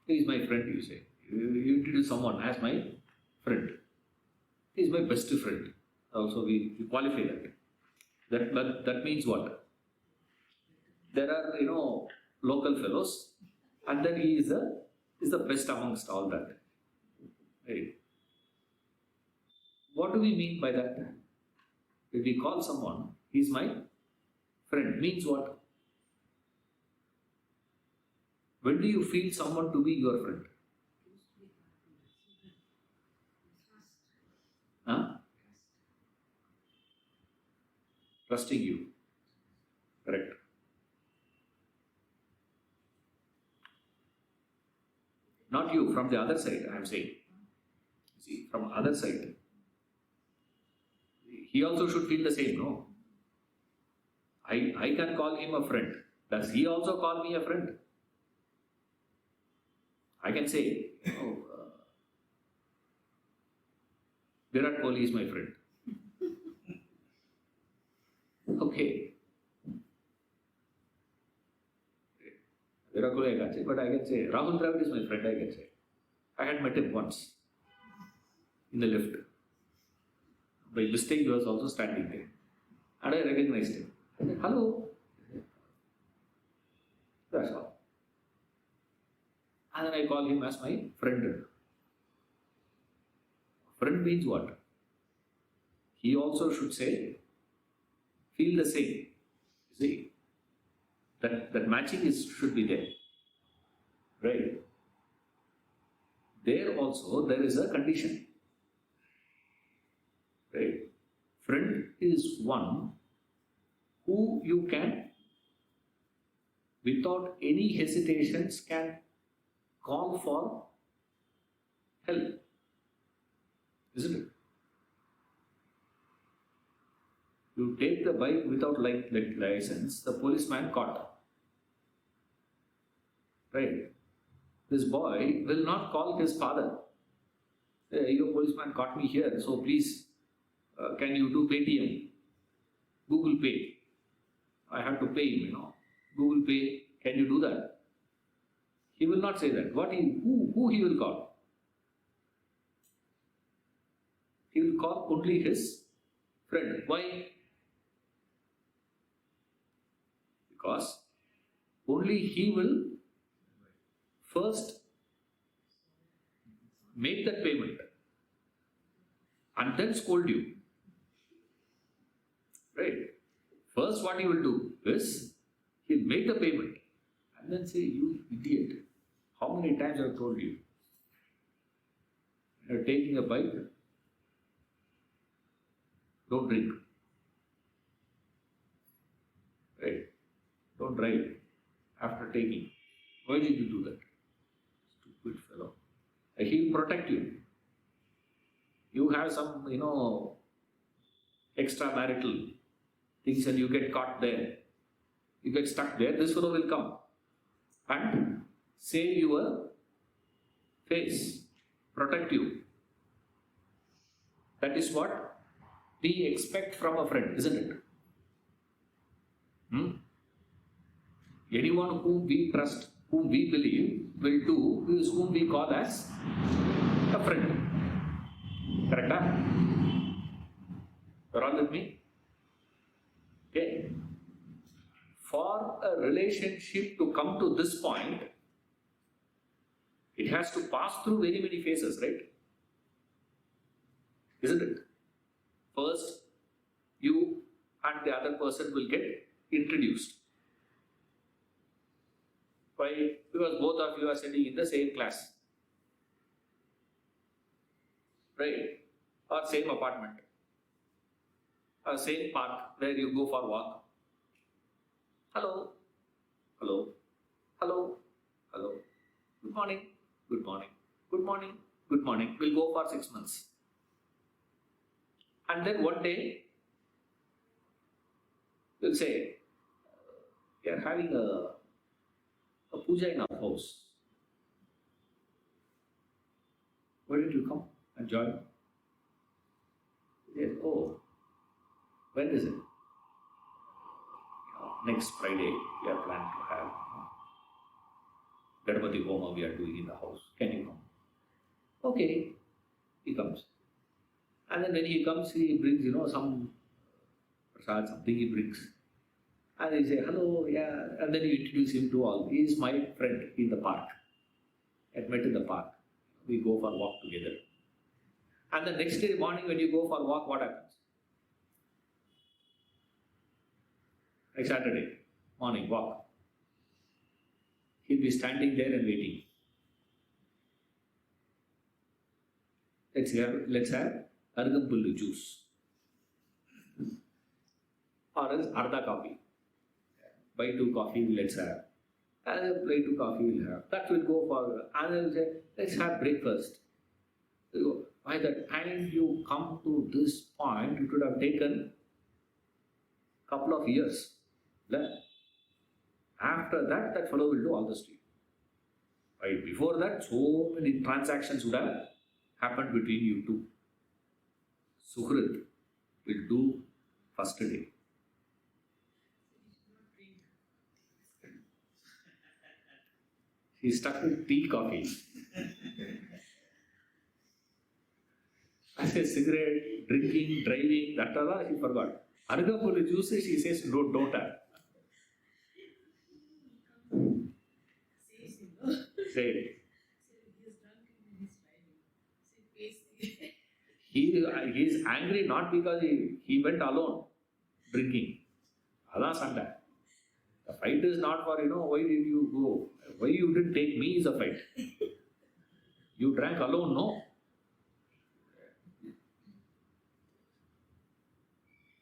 He is my friend, you say. You introduce someone as my friend. He is my best friend. Also, we qualify that. That means what? There are, local fellows, and then he is the best amongst all that. Right? What do we mean by that? If we call someone, he is my friend, means what? When do you feel someone to be your friend? Huh? Trusting you. Correct. Not you, from the other side, I am saying. See, from other side. He also should feel the same, no? I can call him a friend. Does he also call me a friend? I can say, Virat Kohli is my friend. Okay. Virat Kohli I can't say, but I can say, Rahul Dravid is my friend, I can say. I had met him once in the lift. By mistake, he was also standing there. And I recognized him. I said, hello. That's all. And then I call him as my friend. Friend means what? He also should say, feel the same. See, that matching should be there. Right? There also, there is a condition. Right? Friend is one who you can, without any hesitations, can call for help. Isn't it? You take the bike without license, the policeman caught. Right? This boy will not call his father. Hey, your policeman caught me here, so please, can you do Paytm? Google Pay. I have to pay him, Google Pay, can you do that? He will not say that. Who he will call? He will call only his friend. Why? Because only he will first make that payment and then scold you. Right? First, what he will do is he'll make the payment and then say, "You idiot, how many times I've told you? You're taking a bike, don't drink. Right? Don't drive after taking. Why did you do that? Stupid fellow." He'll protect you. You have some, extramarital things and you get caught there. You get stuck there, this fellow will come and save your face, protect you. That is what we expect from a friend, isn't it? Anyone whom we trust, whom we believe will do, is whom we call as a friend. Correct? You're all with me? Okay. For a relationship to come to this point, it has to pass through very many phases, right? Isn't it? First, you and the other person will get introduced. Why? Because both of you are sitting in the same class. Right? Or same apartment. Or same park where you go for walk. Hello. Hello. Hello. Hello. Good morning. Good morning. Good morning. Good morning. We'll go for 6 months. And then one day, we'll say, we are having a puja in our house. Why did you come and join? Yes. Oh, when is it? Next Friday, we are planning to have Ganpati Homa we are doing in the house. Can you come? Okay, he comes. And then when he comes, he brings, some prasad, something he brings. And he say, hello, yeah. And then you introduce him to all. He is my friend in the park. I met in the park. We go for a walk together. And the next day morning when you go for a walk, what happens? Like Saturday morning walk. He'll be standing there and waiting. Let's have Argampullu juice. Or else Arda coffee. Buy 2 coffee, let's have. And buy 2 coffee, we'll have. That will go for, and then say, let's have breakfast. So by the time you come to this point, it would have taken a couple of years. After that, that fellow will do all this to you. Right? Before that, so many transactions would have happened between you two. Suhrit will do first day. He's stuck with tea, coffee. I say cigarette, drinking, driving, that all he forgot. Argampullu juice, she says, no, don't have. Say it. He is angry not because he went alone drinking. That's Sanda. The fight is not for, why did you go? Why you didn't take me is a fight. You drank alone, no?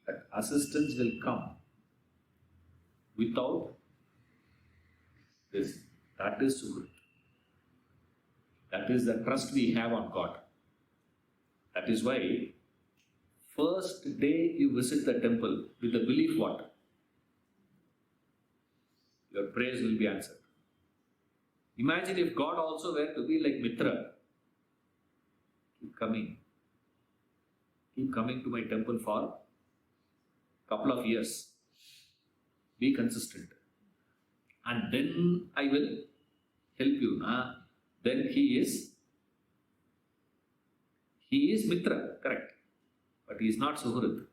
That assistance will come without this. That is Suhrit. That is the trust we have on God. That is why first day you visit the temple with the belief what? Your prayers will be answered. Imagine if God also were to be like Mitra. Keep coming. Keep coming to my temple for a couple of years. Be consistent. And then I will help you. Then he is Mitra, correct. But he is not Suhrit.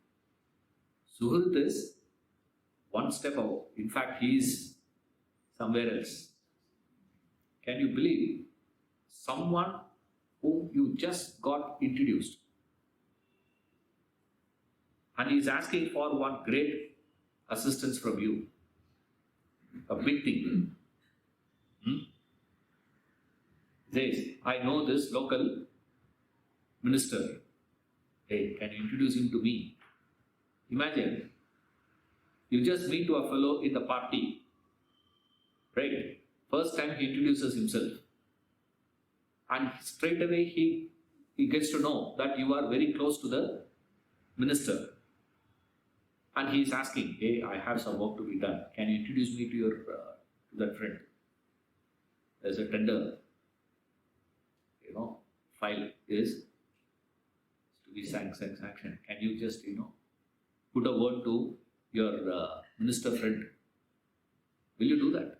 Suhrit is one step above. In fact, he is somewhere else. Can you believe someone whom you just got introduced and he is asking for one great assistance from you, a big thing. Says, I know this local minister. Hey, can you introduce him to me? Imagine, you just meet to a fellow in the party, right? First time he introduces himself, and straight away he gets to know that you are very close to the minister, and he is asking, hey, I have some work to be done. Can you introduce me to your to that friend? There's a tender, file is to be sanctioned. Can you just put a word to your minister friend? Will you do that?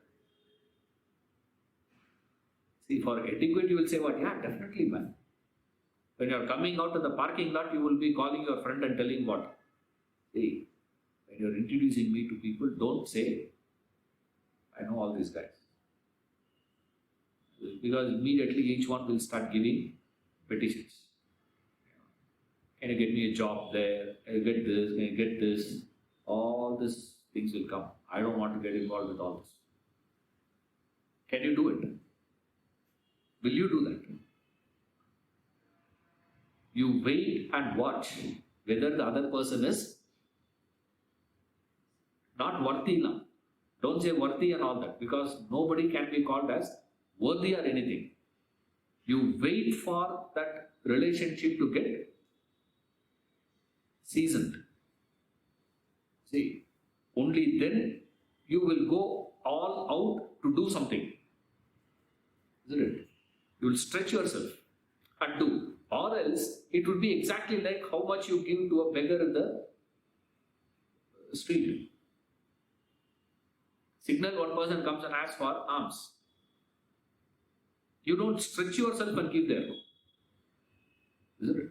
See, for etiquette, you will say, what? Yeah, definitely, man. When you are coming out of the parking lot, you will be calling your friend and telling what? Hey, when you are introducing me to people, don't say, I know all these guys. Because immediately each one will start giving petitions. Can you get me a job there? Can you get this? Can you get this? All these things will come. I don't want to get involved with all this. Can you do it? Will you do that? You wait and watch whether the other person is not worthy now. Don't say worthy and all that, because nobody can be called as worthy or anything. You wait for that relationship to get seasoned. See, only then you will go all out to do something. Isn't it? You will stretch yourself and do. Or else, it would be exactly like how much you give to a beggar in the street. Signal, one person comes and asks for alms. You don't stretch yourself and give there. Isn't it?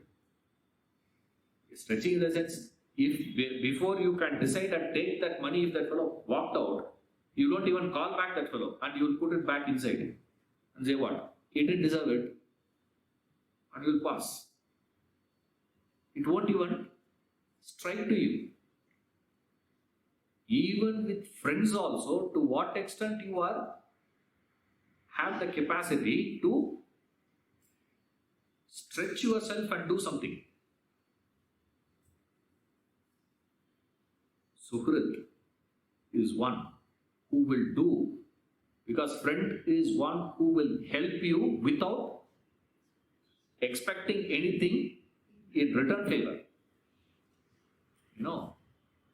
Stretching in the sense, if before you can decide and take that money, if that fellow walked out, you don't even call back that fellow and you will put it back inside and say what? He didn't deserve it, and you will pass. It won't even strike to you. Even with friends also, to what extent you have the capacity to stretch yourself and do something. Suhrit is one who will do, because friend is one who will help you without expecting anything in return favor.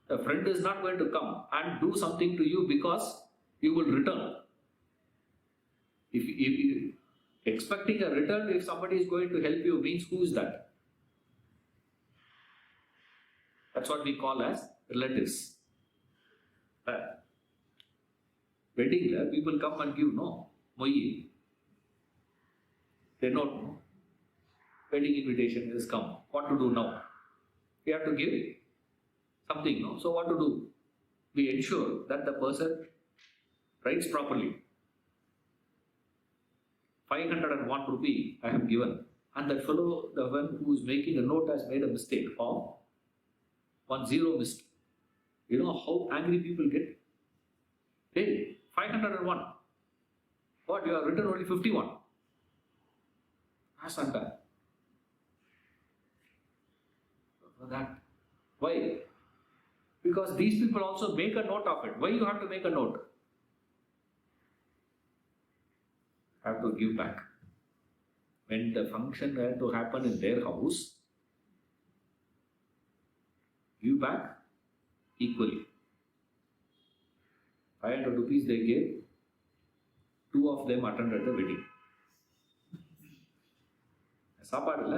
The friend is not going to come and do something to you because you will return. If expecting a return, if somebody is going to help you, means who is that? That's what we call as relatives. Wedding, people come and give, moyi. They don't know. Wedding invitation has come. What to do now? We have to give something, So what to do? We ensure that the person writes properly. 501 rupee I have given, and that fellow, the one who is making a note, has made a mistake of 10 missed. You know how angry people get? Hey, 501. What? You have written only 51. Ask that. For that. Why? Because these people also make a note of it. Why you have to make a note? Have to give back. When the function had to happen in their house, give back equally. 500 rupees they gave, 2 of them attended the wedding. சாப்பாடு இல்ல?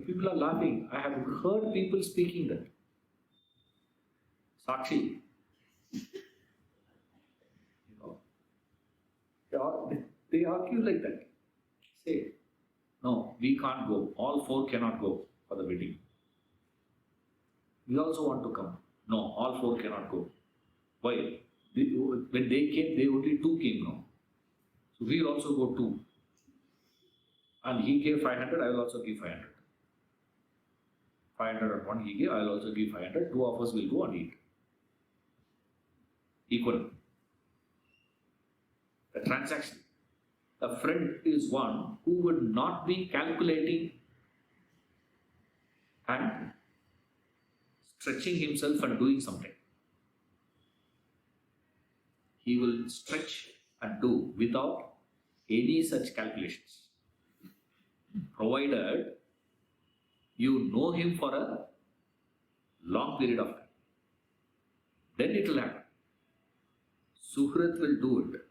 People are laughing. I have heard people speaking that. Sakshi. They argue like that. Say, no, we can't go. All 4 cannot go for the wedding. We also want to come. No, all 4 cannot go. Why? When they came, they only 2 came now. So we'll also go 2. And he gave 500, I will also give 500. 500 and 1 he gave, I will also give 500. 2 of us will go and eat. Equal. The transaction. A friend is one who would not be calculating and stretching himself and doing something. He will stretch and do without any such calculations. Provided you know him for a long period of time. Then it will happen. Suhrit will do it.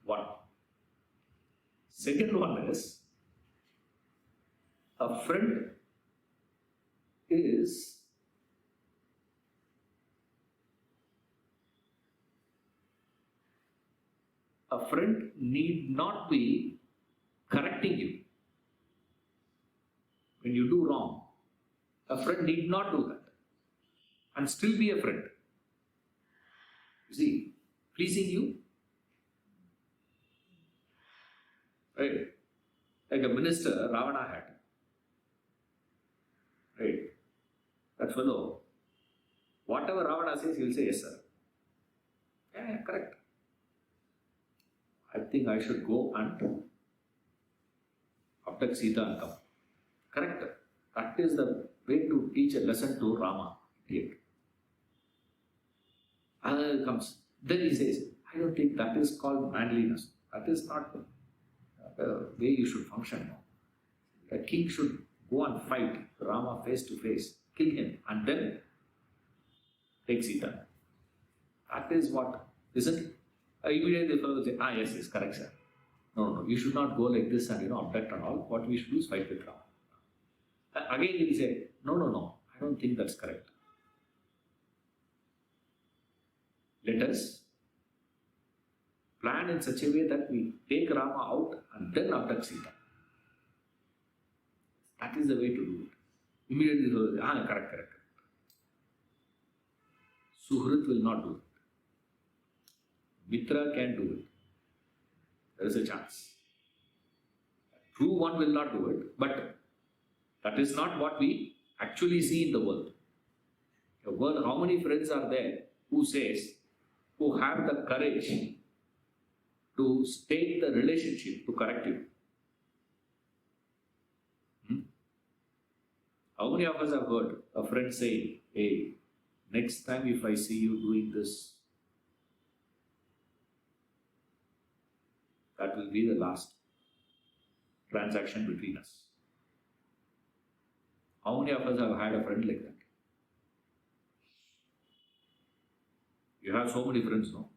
One. Second one is, a friend is a friend need not be correcting you. When you do wrong, a friend need not do that and still be a friend. You see, pleasing you, right? Like a minister Ravana had, right? That fellow, whatever Ravana says, he will say, yes, sir. Yeah, correct. I think I should go and abduct Sita and come. Correct. That is the way to teach a lesson to Rama. Idiot. And comes. Then he says, I don't think that is called manliness. That is not the way you should function. The king should go and fight Rama face to face, kill him, and then take Sita. That is what, isn't it? Immediately the fellow will say, yes, correct, sir. No, you should not go like this and abduct and all. What we should do is fight with Rama. Again he will say, no, I don't think that's correct. Let us plan in such a way that we take Rama out and then abduct Sita. That is the way to do it. Immediately the fellow will say, correct. Suhrit will not do it. Mitra can do it. There is a chance. True one will not do it, but that is not what we actually see in the world. The world, how many friends are there who have the courage to stake the relationship to correct you? How many of us have heard a friend say, hey, next time if I see you doing this, that will be the last transaction between us. How many of us have had a friend like that? You have so many friends, no?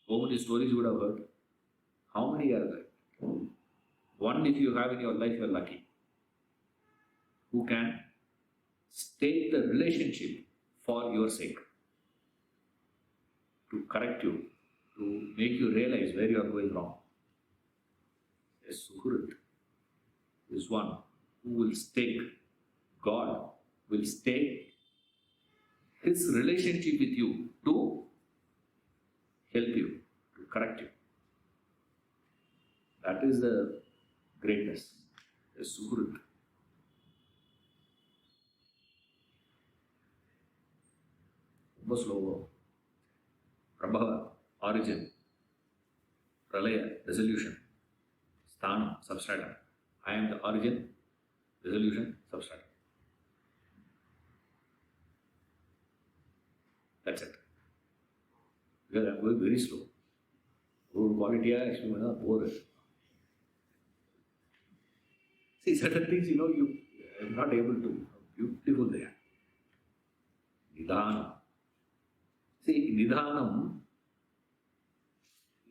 So many stories you would have heard. How many are there? One, if you have in your life, you are lucky. Who can stake the relationship for your sake, to correct you, to make you realize where you are going wrong. A Suhrit is one who will stake, God will stake his relationship with you to help you, to correct you. That is the greatness, a Suhrit. ரொம்ப ஸ்லோவோ பிரபவ origin pralaya, dissolution, sthanam, substratum. I am the origin, dissolution, substratum. That's it. Because I am going very slow. Quality actually poor. See, certain things, you are not able to. Beautiful they are. Nidhanam. See, Nidhanam,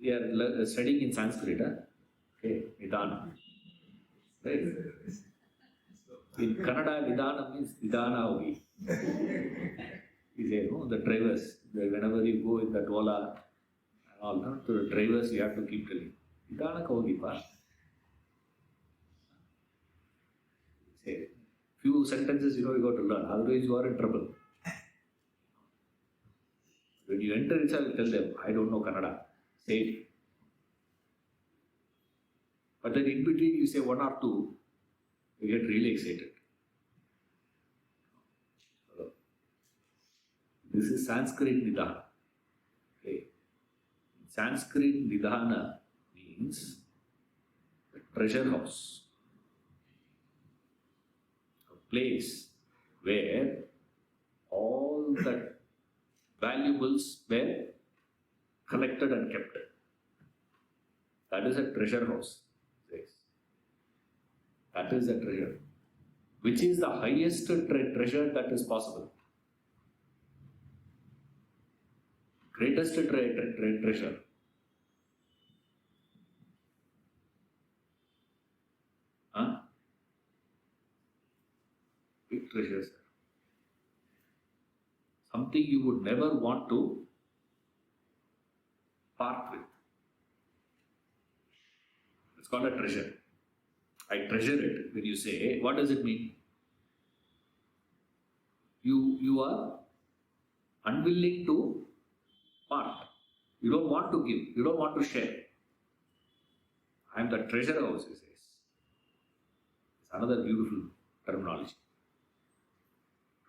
we are studying in Sanskrit. Okay, Nidhanam. Right? In Kannada, Nidhanam means Nidhana only. You say, the drivers, whenever you go in the Ola and all, to the drivers you have to keep telling. Nidhana only, pa. Say, few sentences, you got to learn, otherwise you are in trouble. When you enter itself, tell them, I don't know Kannada. Say it. But then in between you say one or two, you get really excited. This is Sanskrit Nidhana. Okay. Sanskrit Nidhana means a treasure house. A place where all the valuables were collected and kept. That is a treasure house. Yes. That is a treasure. Which is the highest treasure that is possible? Greatest treasure. Huh? Big treasure, sir. Something you would never want to part with. It's called a treasure. I treasure it. When you say, hey, what does it mean? You are unwilling to part. You don't want to give. You don't want to share. I am the treasure house, he says. It's another beautiful terminology.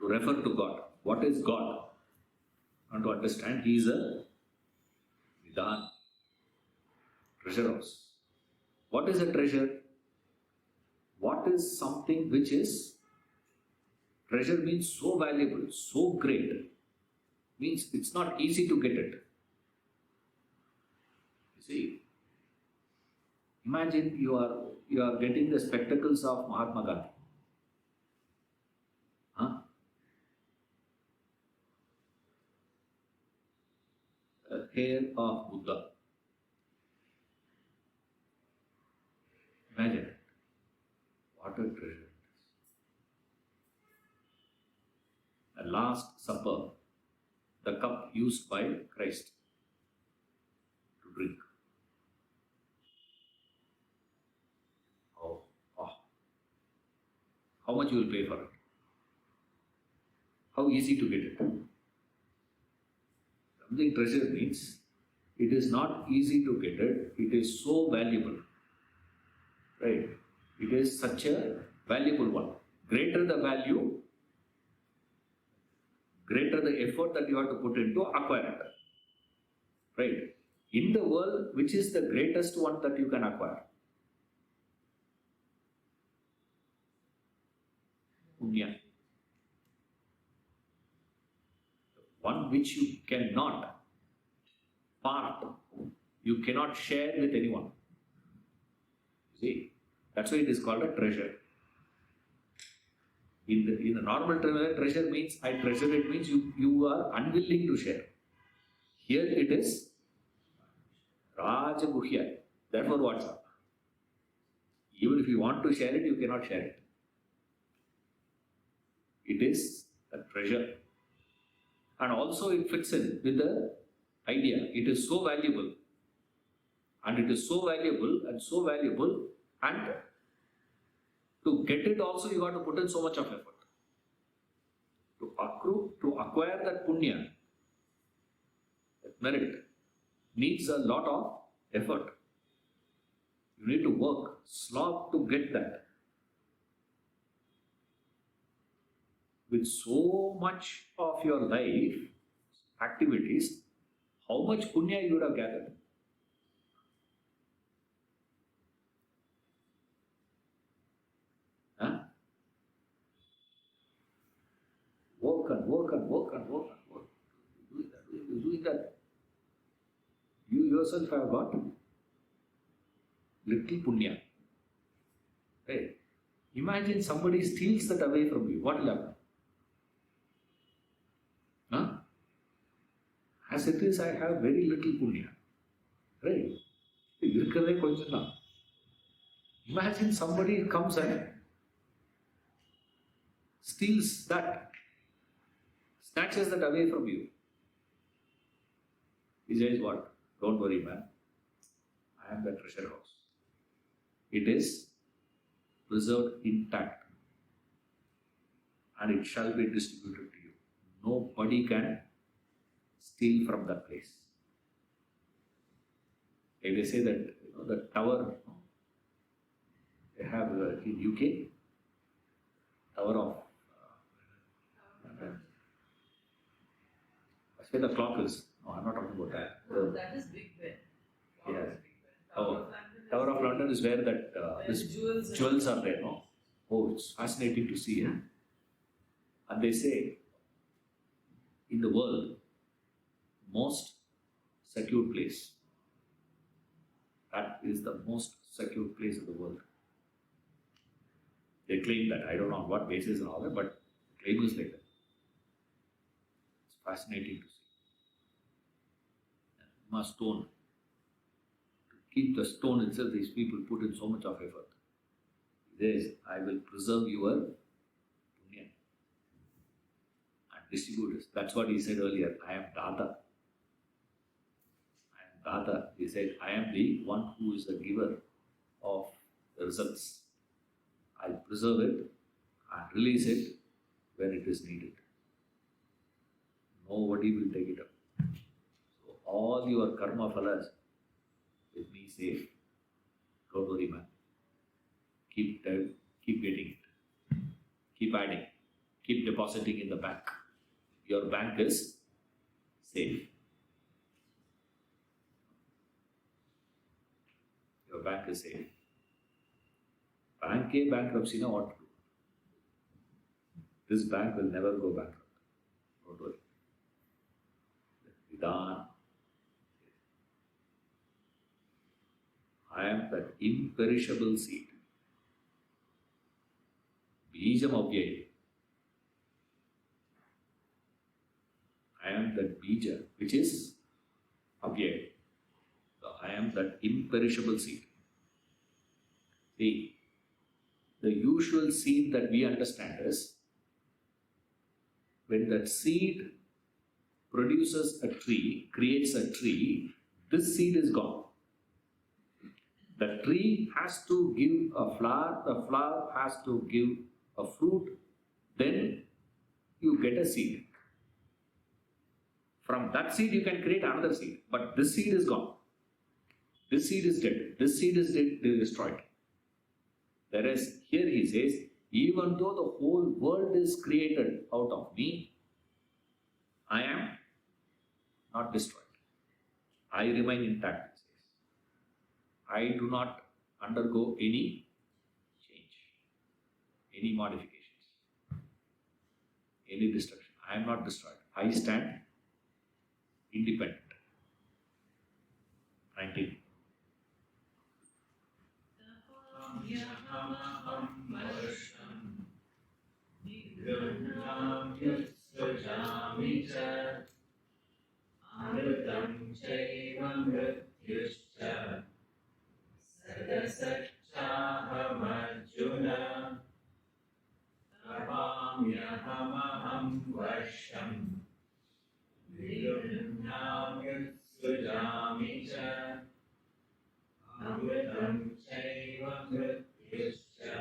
To refer to God. What is God? And to understand, He is a Nidhan, treasure house. What is a treasure? What is something which is, treasure means so valuable, so great, means it's not easy to get it. You see, imagine you are getting the spectacles of Mahatma Gandhi. Huh? A hair of Buddha. Imagine it. What a treasure. The Last Supper, the cup used by Christ to drink. Oh. How much you will pay for it? How easy to get it? Something treasure means it is not easy to get it, it is so valuable. Right? It is such a valuable one. Greater the value, greater the effort that you have to put into acquire it. Right? In the world, which is the greatest one that you can acquire? Punya. One which you cannot part, you cannot share with anyone. See, that's why it is called a treasure. In the normal treasure means I treasure it means you are unwilling to share. Here it is Rajaguhya. Therefore, what's up? Even if you want to share it, you cannot share it. It is a treasure. And also it fits in with the idea. It is so valuable. And it is so valuable and so valuable, and to get it also you got to put in so much of effort. To acquire that punya, that merit, needs a lot of effort. You need to work, slog to get that. With so much of your life, activities, how much punya you would have gathered? You yourself have got little punya. Right? Imagine somebody steals that away from you. What will happen? Huh? As it is, I have very little punya. Right? இருக்கிறதே கொஞ்சம் தான். Imagine somebody comes and steals that, snatches that away from you. He says what? Don't worry, man. I am the treasure house. It is preserved intact and it shall be distributed to you. Nobody can steal from that place. Like they say that the tower they have in UK, Tower of that's where the clock is. No, I'm not talking about that. That is Big Ben. Yes. Tower Oh, of London is Tower of London is where that where this the jewels jewels are there, no? Oh, it's fascinating to see, huh? And they say, in the world, most secure place. That is the most secure place in the world. They claim that. I don't know on what basis and all that, but the claim is like that. It's fascinating to see. And stone. To keep the stone itself, these people put in so much of effort. There is, I will preserve your punya and distribute it. That's what he said earlier. I am Dada. I am Dada. He said, I am the one who is the giver of the results. I'll preserve it and release it when it is needed. Nobody will take it up. So all your karma phalas with me safe. Don't worry, man. Keep getting it. Keep adding. Keep depositing in the bank. Your bank is safe. Your bank is safe. Bank bankruptcy, now what to do? This bank will never go bankrupt. Don't worry. Vidhan. I am that imperishable seed. Bijam Avyaya. I am that bija, which is Avyaya. So I am that imperishable seed. See, the usual seed that we understand is when that seed produces a tree, creates a tree, this seed is gone. The tree has to give a flower, the flower has to give a fruit, then you get a seed. From that seed you can create another seed, but this seed is gone. This seed is dead. This seed is dead, destroyed. Whereas here he says, even though the whole world is created out of me, I am not destroyed. I remain intact, he says. I do not undergo any change, any modifications, any destruction. I am not destroyed. I stand independent. 19. Yamaham varsham nigranam yusvajami cha amritam chaiva mrityuscha sadasachaham arjuna tapamyahamaham varsham nigranam yusvajami cha amritam chaiva mrityuscha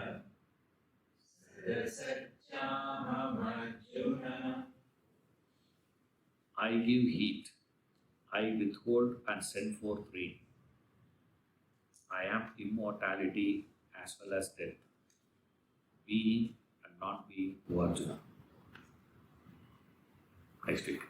sadasachaham arjuna. I give heat, I withhold and send forth rain. I am immortality as well as death, being and not being, O Arjuna. Next week.